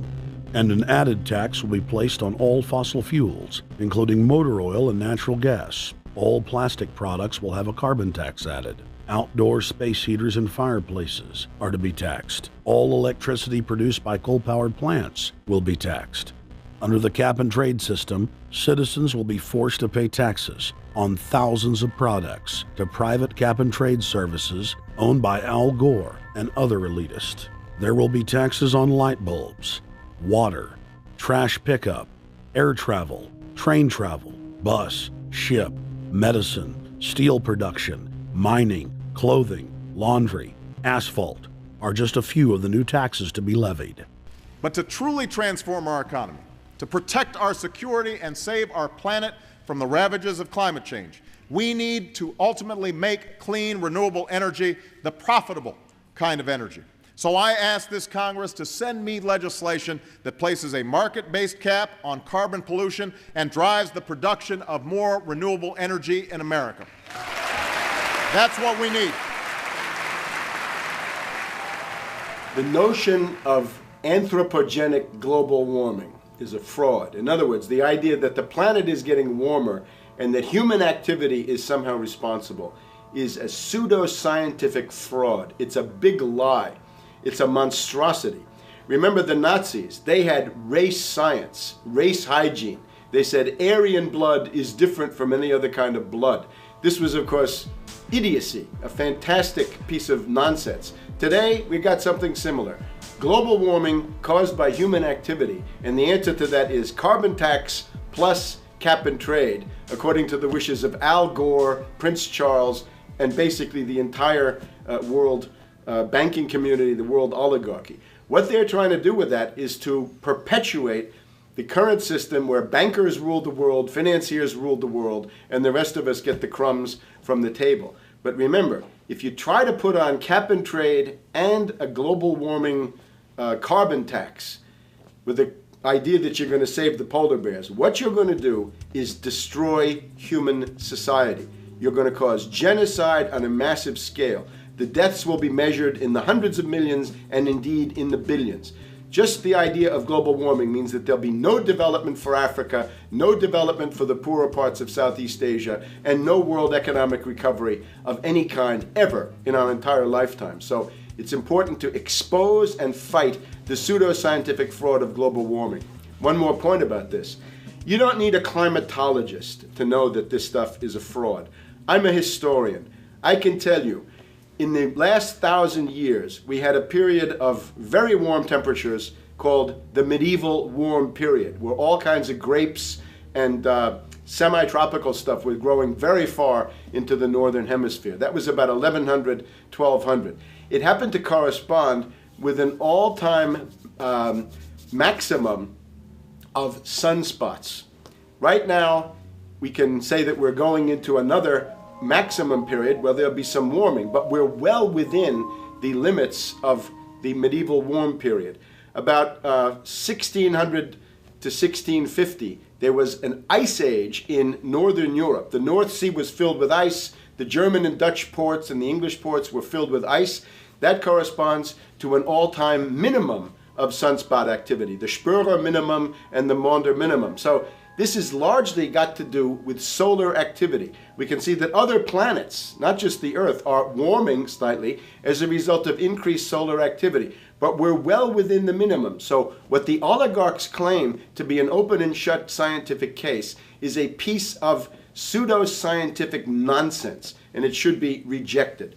And an added tax will be placed on all fossil fuels, including motor oil and natural gas. All plastic products will have a carbon tax added. Outdoor space heaters and fireplaces are to be taxed. All electricity produced by coal-powered plants will be taxed. Under the cap-and-trade system, citizens will be forced to pay taxes on thousands of products to private cap-and-trade services owned by Al Gore and other elitists. There will be taxes on light bulbs, water, trash pickup, air travel, train travel, bus, ship, medicine, steel production, mining, clothing, laundry, asphalt are just a few of the new taxes to be levied. But to truly transform our economy, to protect our security and save our planet from the ravages of climate change, we need to ultimately make clean, renewable energy the profitable kind of energy. So I ask this Congress to send me legislation that places a market-based cap on carbon pollution and drives the production of more renewable energy in America. That's what we need. The notion of anthropogenic global warming is a fraud. In other words, the idea that the planet is getting warmer and that human activity is somehow responsible is a pseudo-scientific fraud. It's a big lie. It's a monstrosity. Remember the Nazis, they had race science, race hygiene. They said Aryan blood is different from any other kind of blood. This was, of course, idiocy, a fantastic piece of nonsense. Today, we got something similar. Global warming caused by human activity, and the answer to that is carbon tax plus cap and trade, according to the wishes of Al Gore, Prince Charles, and basically the entire world banking community, the world oligarchy. What they're trying to do with that is to perpetuate the current system where bankers rule the world, financiers rule the world, and the rest of us get the crumbs from the table. But remember, if you try to put on cap and trade and a global warming carbon tax with the idea that you're going to save the polar bears, what you're going to do is destroy human society. You're going to cause genocide on a massive scale. The deaths will be measured in the hundreds of millions and indeed in the billions. Just the idea of global warming means that there'll be no development for Africa, no development for the poorer parts of Southeast Asia, and no world economic recovery of any kind ever in our entire lifetime. So it's important to expose and fight the pseudo-scientific fraud of global warming. One more point about this. You don't need a climatologist to know that this stuff is a fraud. I'm a historian. I can tell you, in the last 1,000 years, we had a period of very warm temperatures called the medieval warm period, where all kinds of grapes and semi-tropical stuff was growing very far into the northern hemisphere. That was about 1100, 1200. It happened to correspond with an all-time maximum of sunspots. Right now, we can say that we're going into another maximum period where there'll be some warming, but we're well within the limits of the medieval warm period. About 1600 to 1650, there was an ice age in northern Europe. The North Sea was filled with ice. The German and Dutch ports and the English ports were filled with ice. That corresponds to an all-time minimum of sunspot activity, the Spörer minimum and the Maunder minimum. So this has largely got to do with solar activity. We can see that other planets, not just the Earth, are warming slightly as a result of increased solar activity. But we're well within the minimum. So what the oligarchs claim to be an open and shut scientific case is a piece of pseudo-scientific nonsense, and it should be rejected.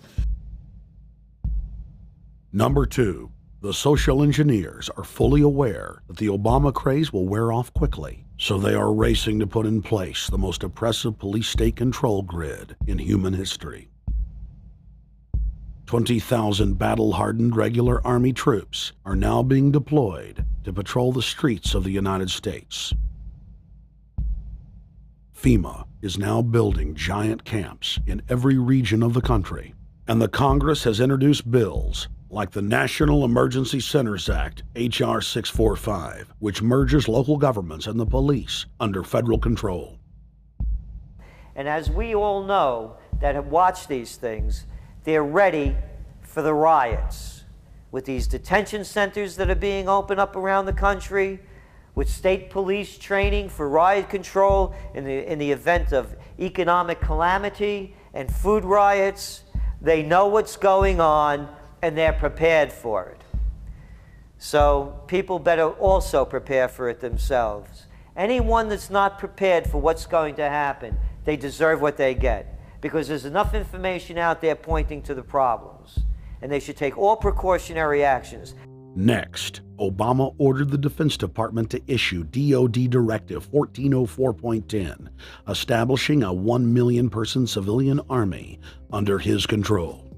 Number 2, the social engineers are fully aware that the Obama craze will wear off quickly, so they are racing to put in place the most oppressive police state control grid in human history. 20,000 battle-hardened regular Army troops are now being deployed to patrol the streets of the United States. FEMA is now building giant camps in every region of the country, and the Congress has introduced bills like the National Emergency Centers Act, H.R. 645, which merges local governments and the police under federal control. And as we all know that have watched these things, they're ready for the riots. With these detention centers that are being opened up around the country, with state police training for riot control in the event of economic calamity and food riots, they know what's going on and they're prepared for it. So people better also prepare for it themselves. Anyone that's not prepared for what's going to happen, they deserve what they get, because there's enough information out there pointing to the problems, and they should take all precautionary actions. Next, Obama ordered the Defense Department to issue DoD Directive 1404.10, establishing a 1 million-person civilian army under his control.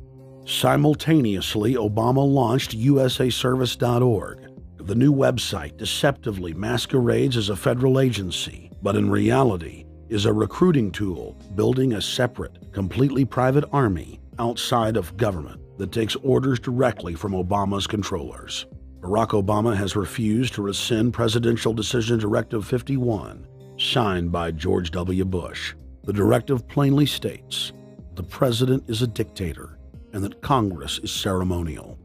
Simultaneously, Obama launched USAService.org. The new website deceptively masquerades as a federal agency, but in reality is a recruiting tool building a separate, completely private army outside of government that takes orders directly from Obama's controllers. Barack Obama has refused to rescind Presidential Decision Directive 51, signed by George W. Bush. The directive plainly states the president is a dictator and that Congress is ceremonial.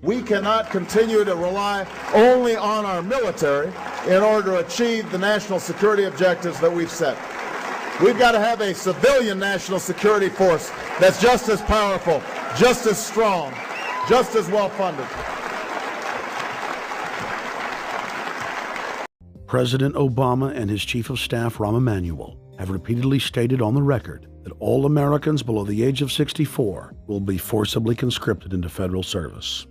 We cannot continue to rely only on our military in order to achieve the national security objectives that we've set. We've got to have a civilian national security force that's just as powerful, just as strong, just as well funded. President Obama and his Chief of Staff, Rahm Emanuel, have repeatedly stated on the record that all Americans below the age of 64 will be forcibly conscripted into federal service.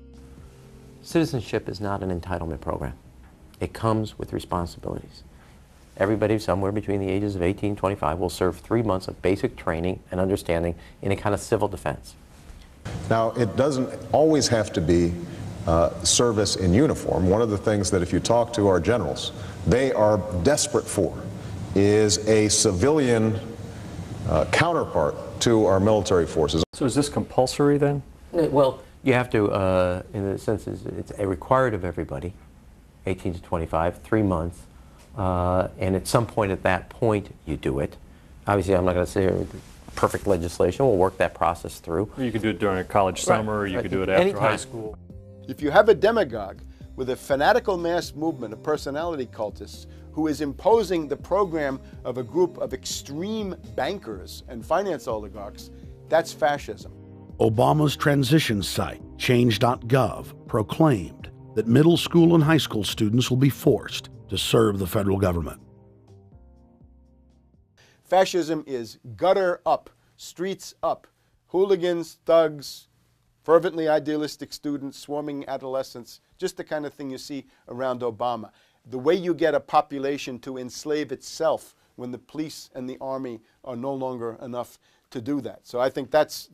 Citizenship is not an entitlement program. It comes with responsibilities. Everybody somewhere between the ages of 18 and 25 will serve 3 months of basic training and understanding in a kind of civil defense. Now, it doesn't always have to be service in uniform. One of the things that if you talk to our generals, they are desperate for is a civilian counterpart to our military forces. So is this compulsory then? Well, you have to, in the sense, it's required of everybody, 18 to 25, 3 months, and at some point at that point you do it. Obviously, I'm not going to say perfect legislation. We'll work that process through. You could do it during a college summer, or you could do it after high school. If you have a demagogue with a fanatical mass movement of personality cultists who is imposing the program of a group of extreme bankers and finance oligarchs, that's fascism. Obama's transition site, change.gov, proclaimed that middle school and high school students will be forced to serve the federal government. Fascism is gutter up, streets up, hooligans, thugs, fervently idealistic students, swarming adolescents, just the kind of thing you see around Obama. The way you get a population to enslave itself when the police and the army are no longer enough to do that. So I think that's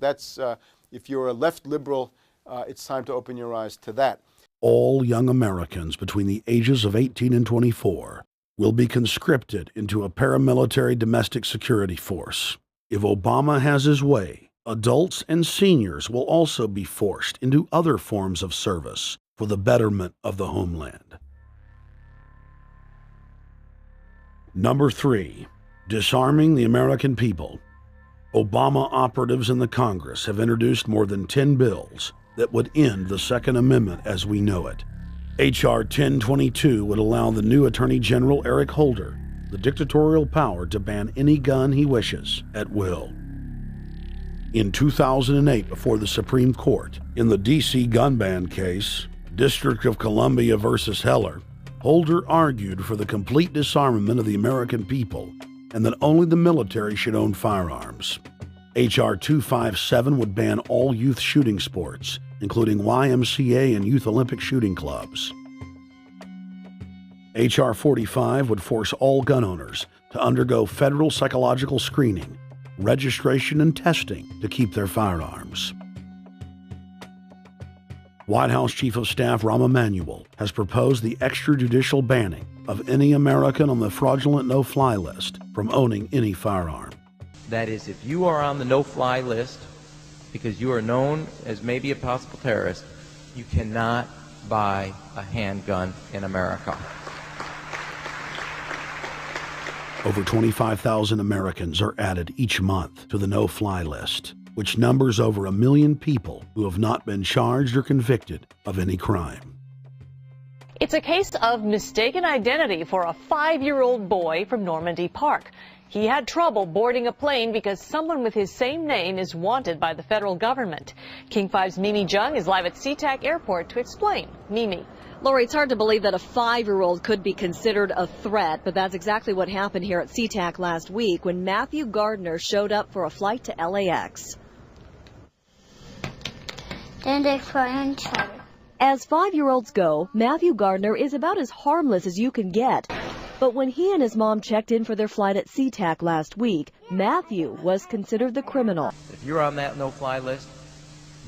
if you're a left liberal, it's time to open your eyes to that. All young Americans between the ages of 18 and 24 will be conscripted into a paramilitary domestic security force. If Obama has his way, adults and seniors will also be forced into other forms of service for the betterment of the homeland. Number 3, disarming the American people. Obama operatives in the Congress have introduced more than 10 bills that would end the Second Amendment as we know it. H.R. 1022 would allow the new Attorney General Eric Holder the dictatorial power to ban any gun he wishes at will. In 2008, before the Supreme Court, in the D.C. gun ban case, District of Columbia versus Heller, Holder argued for the complete disarmament of the American people and that only the military should own firearms. H.R. 257 would ban all youth shooting sports, including YMCA and Youth Olympic shooting clubs. H.R. 45 would force all gun owners to undergo federal psychological screening, registration, and testing to keep their firearms. White House Chief of Staff Rahm Emanuel has proposed the extrajudicial banning of any American on the fraudulent no-fly list from owning any firearm. That is, if you are on the no-fly list because you are known as maybe a possible terrorist, you cannot buy a handgun in America. Over 25,000 Americans are added each month to the no-fly list, which numbers over 1 million people who have not been charged or convicted of any crime. It's a case of mistaken identity for a 5-year-old boy from Normandy Park. He had trouble boarding a plane because someone with his same name is wanted by the federal government. King 5's Mimi Jung is live at SeaTac Airport to explain. Mimi. Lori, it's hard to believe that a 5-year-old could be considered a threat, but that's exactly what happened here at SeaTac last week when Matthew Gardner showed up for a flight to LAX. Then they fly in charter. As 5-year-olds go, Matthew Gardner is about as harmless as you can get. But when he and his mom checked in for their flight at SeaTac last week, Matthew was considered the criminal. If you're on that no-fly list,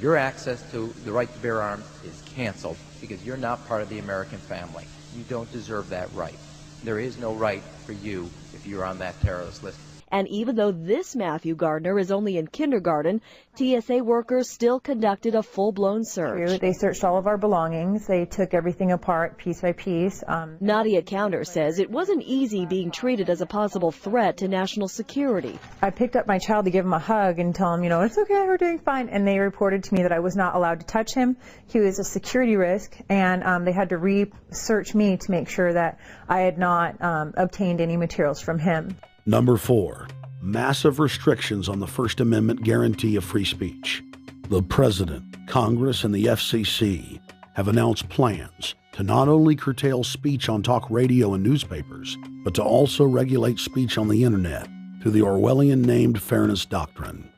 your access to the right to bear arms is canceled because you're not part of the American family. You don't deserve that right. There is no right for you if you're on that terrorist list. And even though this Matthew Gardner is only in kindergarten, TSA workers still conducted a full-blown search. They searched all of our belongings. They took everything apart piece by piece. Nadia Counter says it wasn't easy being treated as a possible threat to national security. I picked up my child to give him a hug and tell him, you know, it's okay, we're doing fine. And they reported to me that I was not allowed to touch him. He was a security risk, and they had to research me to make sure that I had not obtained any materials from him. Number 4, massive restrictions on the First Amendment guarantee of free speech. The President, Congress, and the FCC have announced plans to not only curtail speech on talk radio and newspapers, but to also regulate speech on the internet through the Orwellian-named Fairness Doctrine.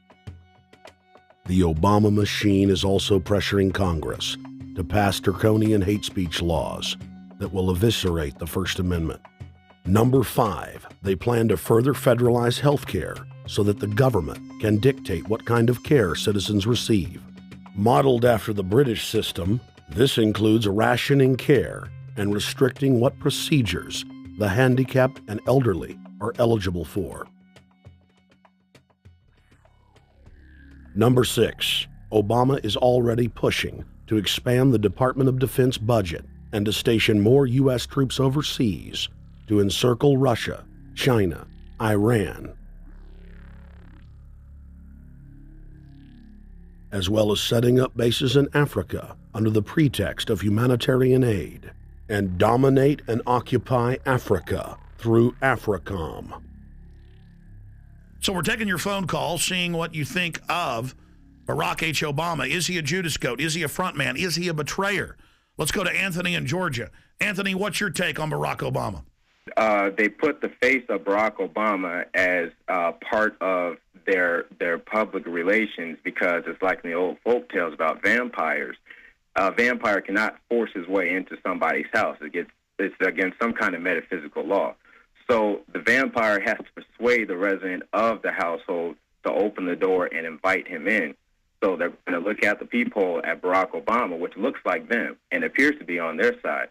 The Obama machine is also pressuring Congress to pass draconian hate speech laws that will eviscerate the First Amendment. Number 5, they plan to further federalize health care so that the government can dictate what kind of care citizens receive. Modeled after the British system, this includes rationing care and restricting what procedures the handicapped and elderly are eligible for. Number 6, Obama is already pushing to expand the Department of Defense budget and to station more U.S. troops overseas to encircle Russia, China, Iran, as well as setting up bases in Africa under the pretext of humanitarian aid, and dominate and occupy Africa through AFRICOM. So we're taking your phone call, seeing what you think of Barack H. Obama. Is he a Judas goat? Is he a front man? Is he a betrayer? Let's go to Anthony in Georgia. Anthony, what's your take on Barack Obama? They put the face of Barack Obama as part of their public relations because it's like in the old folk tales about vampires. A vampire cannot force his way into somebody's house. It's against some kind of metaphysical law. So the vampire has to persuade the resident of the household to open the door and invite him in. So they're going to look at the peephole at Barack Obama, which looks like them and appears to be on their side.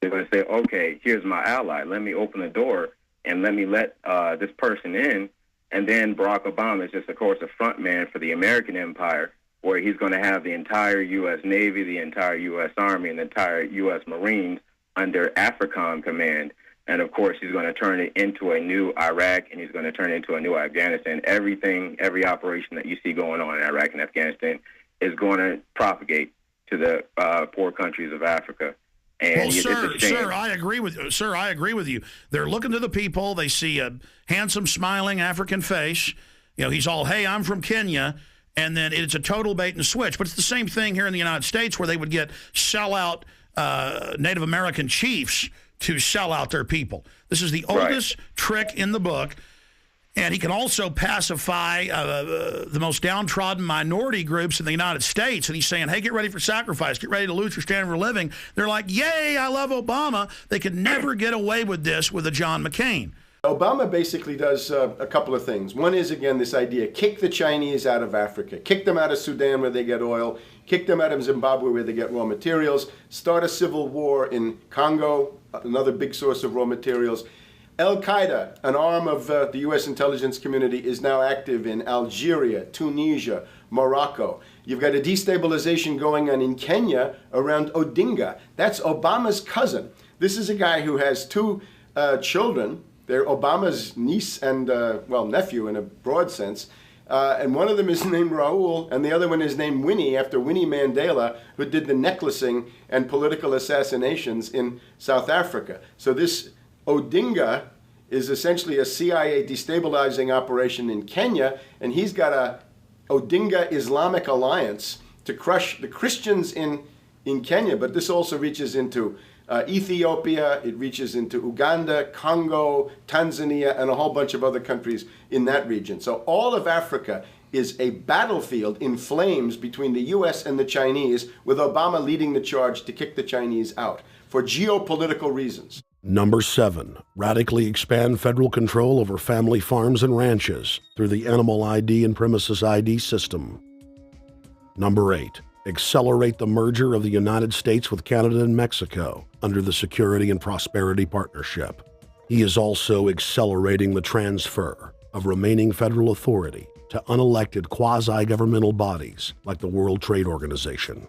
They're going to say, okay, here's my ally. Let me open the door and let me let this person in. And then Barack Obama is just, of course, a front man for the American empire, where he's going to have the entire U.S. Navy, the entire U.S. Army, and the entire U.S. Marines under AFRICOM command. And, of course, he's going to turn it into a new Iraq, and he's going to turn it into a new Afghanistan. Every operation that you see going on in Iraq and Afghanistan is going to propagate to the poor countries of Africa. And well, sir, I agree with you. Sir, I agree with you. They're looking to the people. They see a handsome, smiling African face. You know, he's all, hey, I'm from Kenya. And then it's a total bait and switch. But it's the same thing here in the United States where they would get sellout Native American chiefs to sell out their people. This is the oldest trick in the book. And he can also pacify the most downtrodden minority groups in the United States. And he's saying, hey, get ready for sacrifice. Get ready to lose your standard of living. They're like, yay, I love Obama. They could never get away with this with a John McCain. Obama basically does a couple of things. One is, again, this idea, kick the Chinese out of Africa. Kick them out of Sudan where they get oil. Kick them out of Zimbabwe where they get raw materials. Start a civil war in Congo, another big source of raw materials. Al-Qaeda, an arm of the U.S. intelligence community, is now active in Algeria, Tunisia, Morocco. You've got a destabilization going on in Kenya around Odinga. That's Obama's cousin. This is a guy who has two children. They're Obama's niece and, nephew in a broad sense. And one of them is named Raul, and the other one is named Winnie, after Winnie Mandela, who did the necklacing and political assassinations in South Africa. So this Odinga is essentially a CIA destabilizing operation in Kenya, and he's got a Odinga Islamic Alliance to crush the Christians in Kenya, but this also reaches into Ethiopia, it reaches into Uganda, Congo, Tanzania, and a whole bunch of other countries in that region. So all of Africa is a battlefield in flames between the U.S. and the Chinese, with Obama leading the charge to kick the Chinese out for geopolitical reasons. Number 7, radically expand federal control over family farms and ranches through the Animal ID and Premises ID system. Number 8, accelerate the merger of the United States with Canada and Mexico under the Security and Prosperity Partnership. He is also accelerating the transfer of remaining federal authority to unelected quasi-governmental bodies like the World Trade Organization.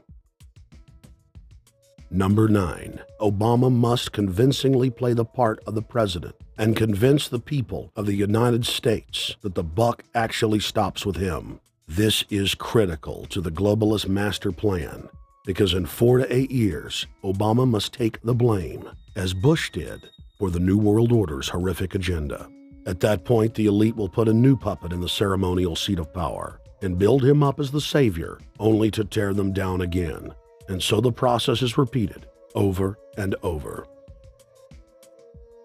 Number 9, Obama must convincingly play the part of the president and convince the people of the United States that the buck actually stops with him. This is critical to the globalist master plan because in 4 to 8 years, Obama must take the blame, as Bush did, for the New World Order's horrific agenda. At that point, the elite will put a new puppet in the ceremonial seat of power and build him up as the savior, only to tear them down again. And so the process is repeated over and over.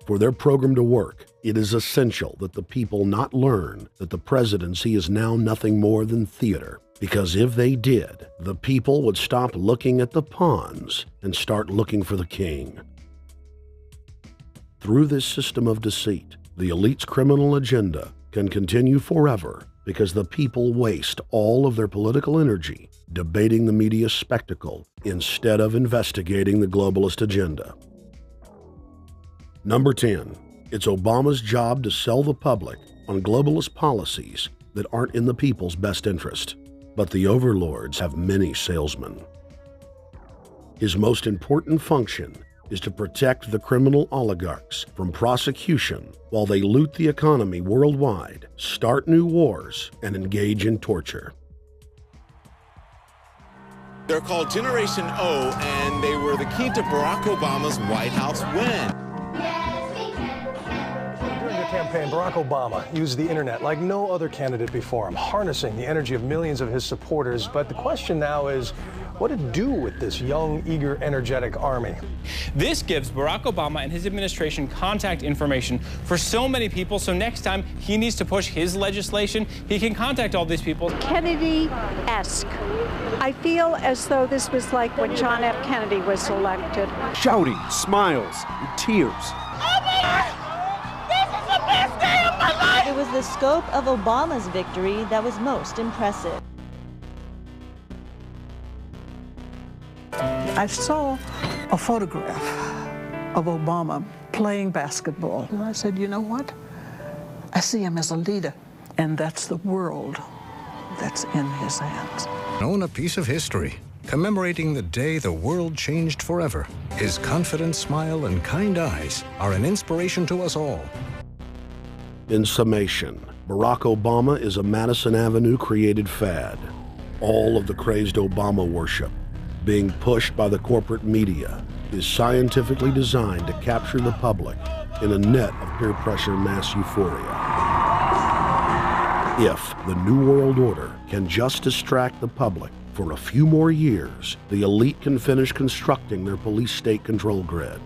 For their program to work, it is essential that the people not learn that the presidency is now nothing more than theater, because if they did, the people would stop looking at the pawns and start looking for the king. Through this system of deceit, the elite's criminal agenda can continue forever because the people waste all of their political energy debating the media spectacle instead of investigating the globalist agenda. Number 10, it's Obama's job to sell the public on globalist policies that aren't in the people's best interest. But the overlords have many salesmen. His most important function is to protect the criminal oligarchs from prosecution while they loot the economy worldwide, start new wars, and engage in torture. They're called Generation O, and they were the key to Barack Obama's White House win. During the campaign, Barack Obama used the internet like no other candidate before him, harnessing the energy of millions of his supporters. But the question now is, what to do with this young, eager, energetic army? This gives Barack Obama and his administration contact information for so many people, so next time he needs to push his legislation, he can contact all these people. Kennedy-esque. I feel as though this was like when John F. Kennedy was elected. Shouting, smiles, and tears. Oh my God! This is the best day of my life! It was the scope of Obama's victory that was most impressive. I saw a photograph of Obama playing basketball. And I said, you know what? I see him as a leader, and that's the world that's in his hands. Own a piece of history, commemorating the day the world changed forever. His confident smile and kind eyes are an inspiration to us all. In summation, Barack Obama is a Madison Avenue created fad. All of the crazed Obama worship being pushed by the corporate media is scientifically designed to capture the public in a net of peer pressure mass euphoria. If the New World Order can just distract the public for a few more years, the elite can finish constructing their police state control grid.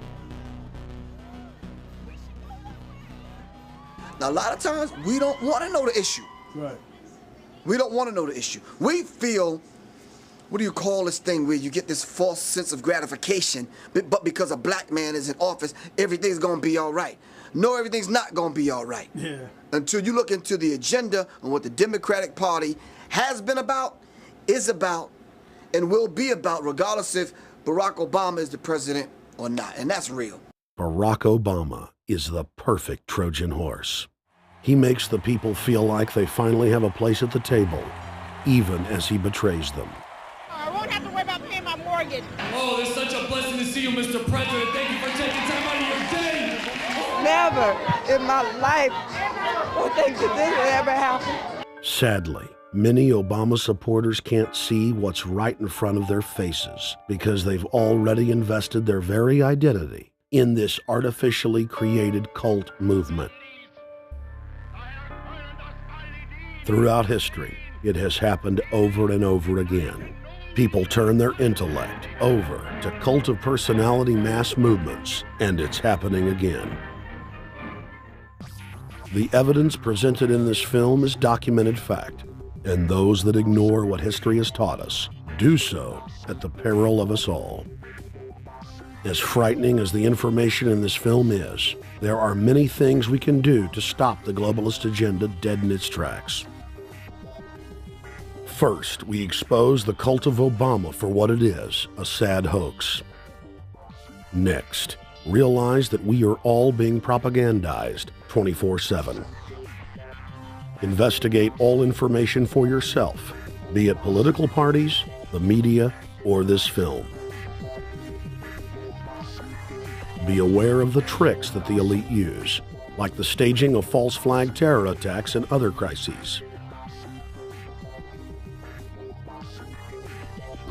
Now, a lot of times, we don't want to know the issue. Right. We don't want to know the issue. We feel, what do you call this thing where you get this false sense of gratification, but because a black man is in office, everything's going to be all right. No, everything's not going to be all right. Yeah. Until you look into the agenda and what the Democratic Party has been about, is about, and will be about, regardless if Barack Obama is the president or not. And that's real. Barack Obama is the perfect Trojan horse. He makes the people feel like they finally have a place at the table, even as he betrays them. I won't have to worry about paying my mortgage. Oh, it's such a blessing to see you, Mr. President. Thank you for taking time out of your day. Never in my life would think that this would ever happen. Sadly, many Obama supporters can't see what's right in front of their faces because they've already invested their very identity in this artificially created cult movement. Throughout history, it has happened over and over again. People turn their intellect over to cult of personality mass movements, and it's happening again. The evidence presented in this film is documented fact, And those that ignore what history has taught us do so at the peril of us all. As frightening as the information in this film is, there are many things we can do to stop the globalist agenda dead in its tracks. First, we expose the cult of Obama for what it is, a sad hoax. Next, realize that we are all being propagandized 24/7. Investigate all information for yourself, be it political parties, the media, or this film. Be aware of the tricks that the elite use, like the staging of false flag terror attacks and other crises.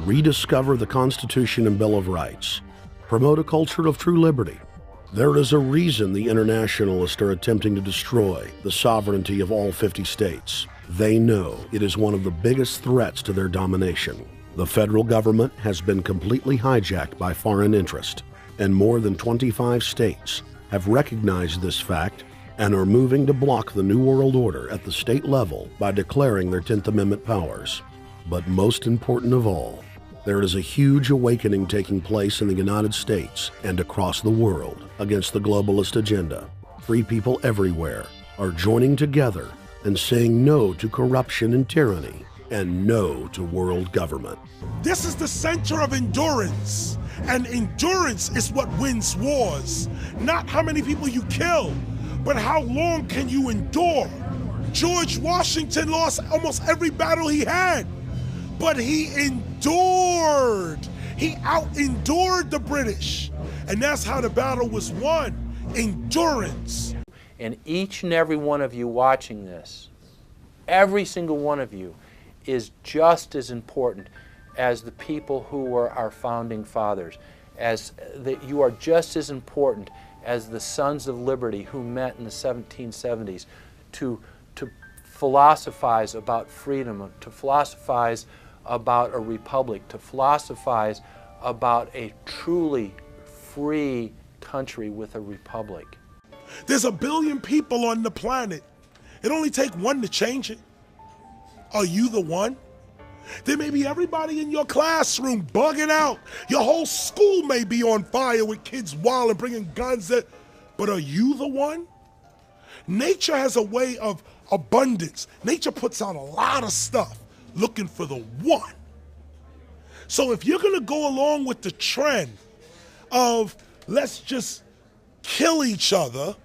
Rediscover the Constitution and Bill of Rights. Promote a culture of true liberty. There is a reason the internationalists are attempting to destroy the sovereignty of all 50 states. They know it is one of the biggest threats to their domination. The federal government has been completely hijacked by foreign interest, and more than 25 states have recognized this fact and are moving to block the New World Order at the state level by declaring their 10th Amendment powers. But most important of all, there is a huge awakening taking place in the United States and across the world against the globalist agenda. Free people everywhere are joining together and saying no to corruption and tyranny and no to world government. This is the center of endurance, and endurance is what wins wars. Not how many people you kill, but how long can you endure? George Washington lost almost every battle he had, but he endured. He out-endured the British, and that's how the battle was won, endurance. And each and every one of you watching this, every single one of you, is just as important as the people who were our founding fathers, as that you are just as important as the Sons of Liberty who met in the 1770s to philosophize about freedom, to philosophize about a republic, to philosophize about a truly free country with a republic. There's 1 billion people on the planet. It only takes one to change it. Are you the one? There may be everybody in your classroom bugging out. Your whole school may be on fire with kids wild and bringing guns. But are you the one? Nature has a way of abundance. Nature puts out a lot of stuff looking for the one. So if you're going to go along with the trend of let's just kill each other,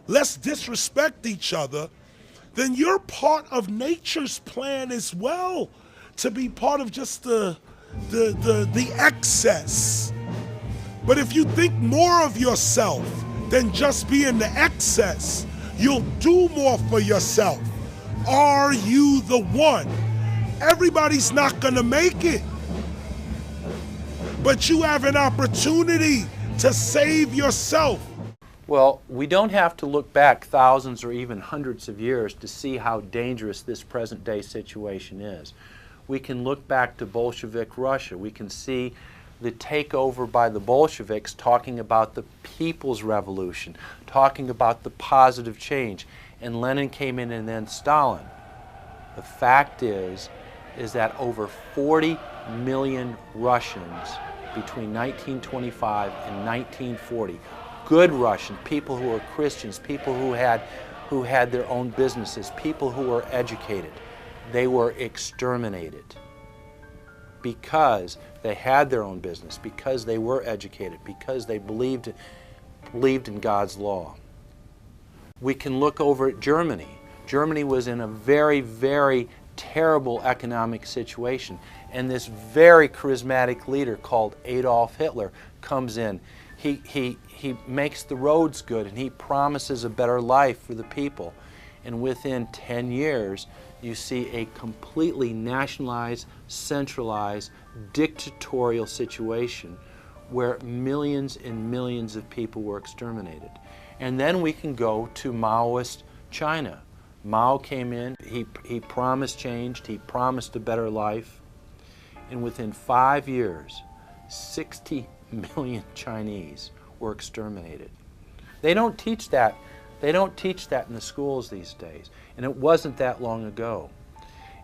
let's disrespect each other, then you're part of nature's plan as well, to be part of just the excess. But if you think more of yourself than just being the excess, you'll do more for yourself. Are you the one? Everybody's not gonna make it, but you have an opportunity to save yourself. Well, we don't have to look back thousands or even hundreds of years to see how dangerous this present day situation is. We can look back to Bolshevik Russia. We can see the takeover by the Bolsheviks talking about the people's revolution, talking about the positive change. And Lenin came in and then Stalin. The fact is that over 40 million Russians between 1925 and 1940, good Russians, people who were Christians, people who had their own businesses, people who were educated, they were exterminated because they had their own business, because they were educated, because they believed in God's law. We can look over at Germany. Germany was in a very, very terrible economic situation, and this very charismatic leader called Adolf Hitler comes in. He makes the roads good, and he promises a better life for the people. And within 10 years, you see a completely nationalized, centralized, dictatorial situation where millions and millions of people were exterminated. And then we can go to Maoist China. Mao came in, he promised change, he promised a better life, and within 5 years, 60 million Chinese were exterminated. They don't teach that. They don't teach that in the schools these days, and it wasn't that long ago.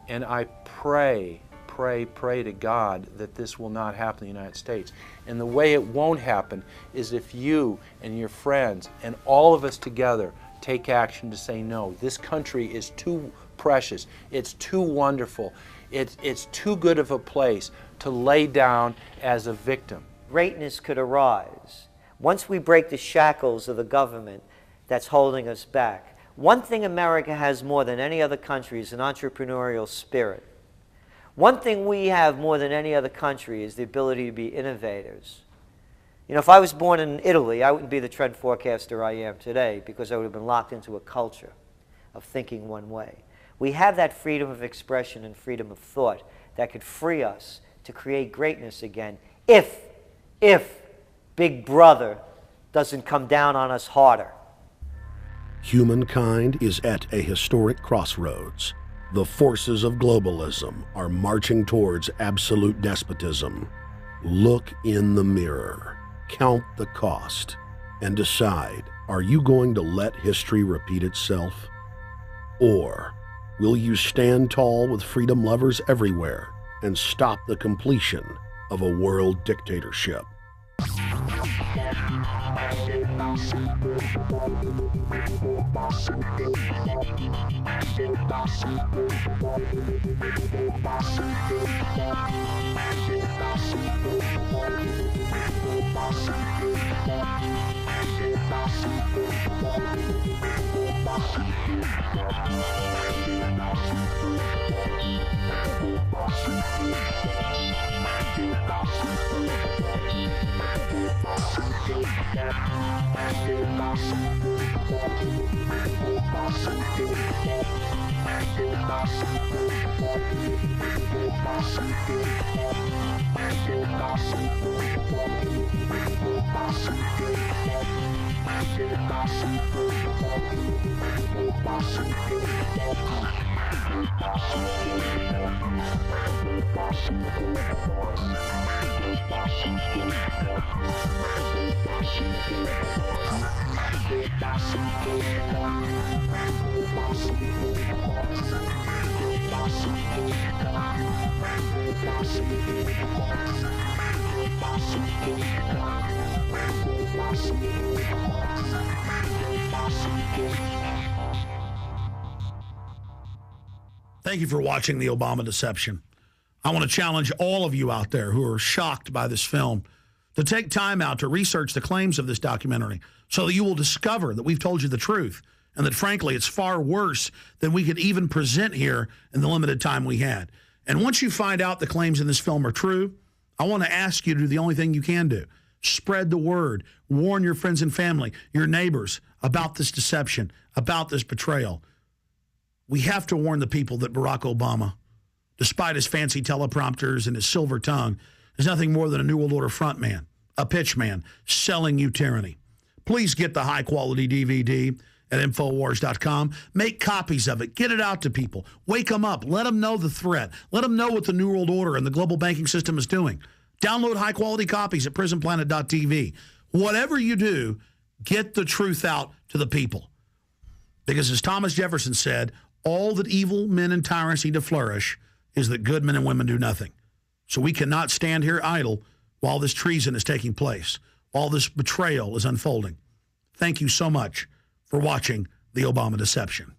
And I pray to God that this will not happen in the United States. And the way it won't happen is if you and your friends and all of us together take action to say no. This country is too precious. It's too wonderful. It's too good of a place to lay down as a victim. Greatness could arise once we break the shackles of the government that's holding us back. One thing America has more than any other country is an entrepreneurial spirit. One thing we have more than any other country is the ability to be innovators. You know, if I was born in Italy, I wouldn't be the trend forecaster I am today because I would have been locked into a culture of thinking one way. We have that freedom of expression and freedom of thought that could free us to create greatness again if Big Brother doesn't come down on us harder. Humankind is at a historic crossroads. The forces of globalism are marching towards absolute despotism. Look in the mirror, count the cost, and decide, are you going to let history repeat itself? Or will you stand tall with freedom lovers everywhere and stop the completion of a world dictatorship? Thank you for watching The Obama Deception. I want to challenge all of you out there who are shocked by this film to take time out to research the claims of this documentary so that you will discover that we've told you the truth and that, frankly, it's far worse than we could even present here in the limited time we had. And once you find out the claims in this film are true, I want to ask you to do the only thing you can do. Spread the word. Warn your friends and family, your neighbors, about this deception, about this betrayal. We have to warn the people that Barack Obama, despite his fancy teleprompters and his silver tongue, is nothing more than a New World Order frontman, a pitchman, selling you tyranny. Please get the high-quality DVD at Infowars.com. Make copies of it. Get it out to people. Wake them up. Let them know the threat. Let them know what the New World Order and the global banking system is doing. Download high-quality copies at prisonplanet.tv. Whatever you do, get the truth out to the people. Because as Thomas Jefferson said, all that evil men and tyrants need to flourish is that good men and women do nothing. So we cannot stand here idle while this treason is taking place, while this betrayal is unfolding. Thank you so much for watching The Obama Deception.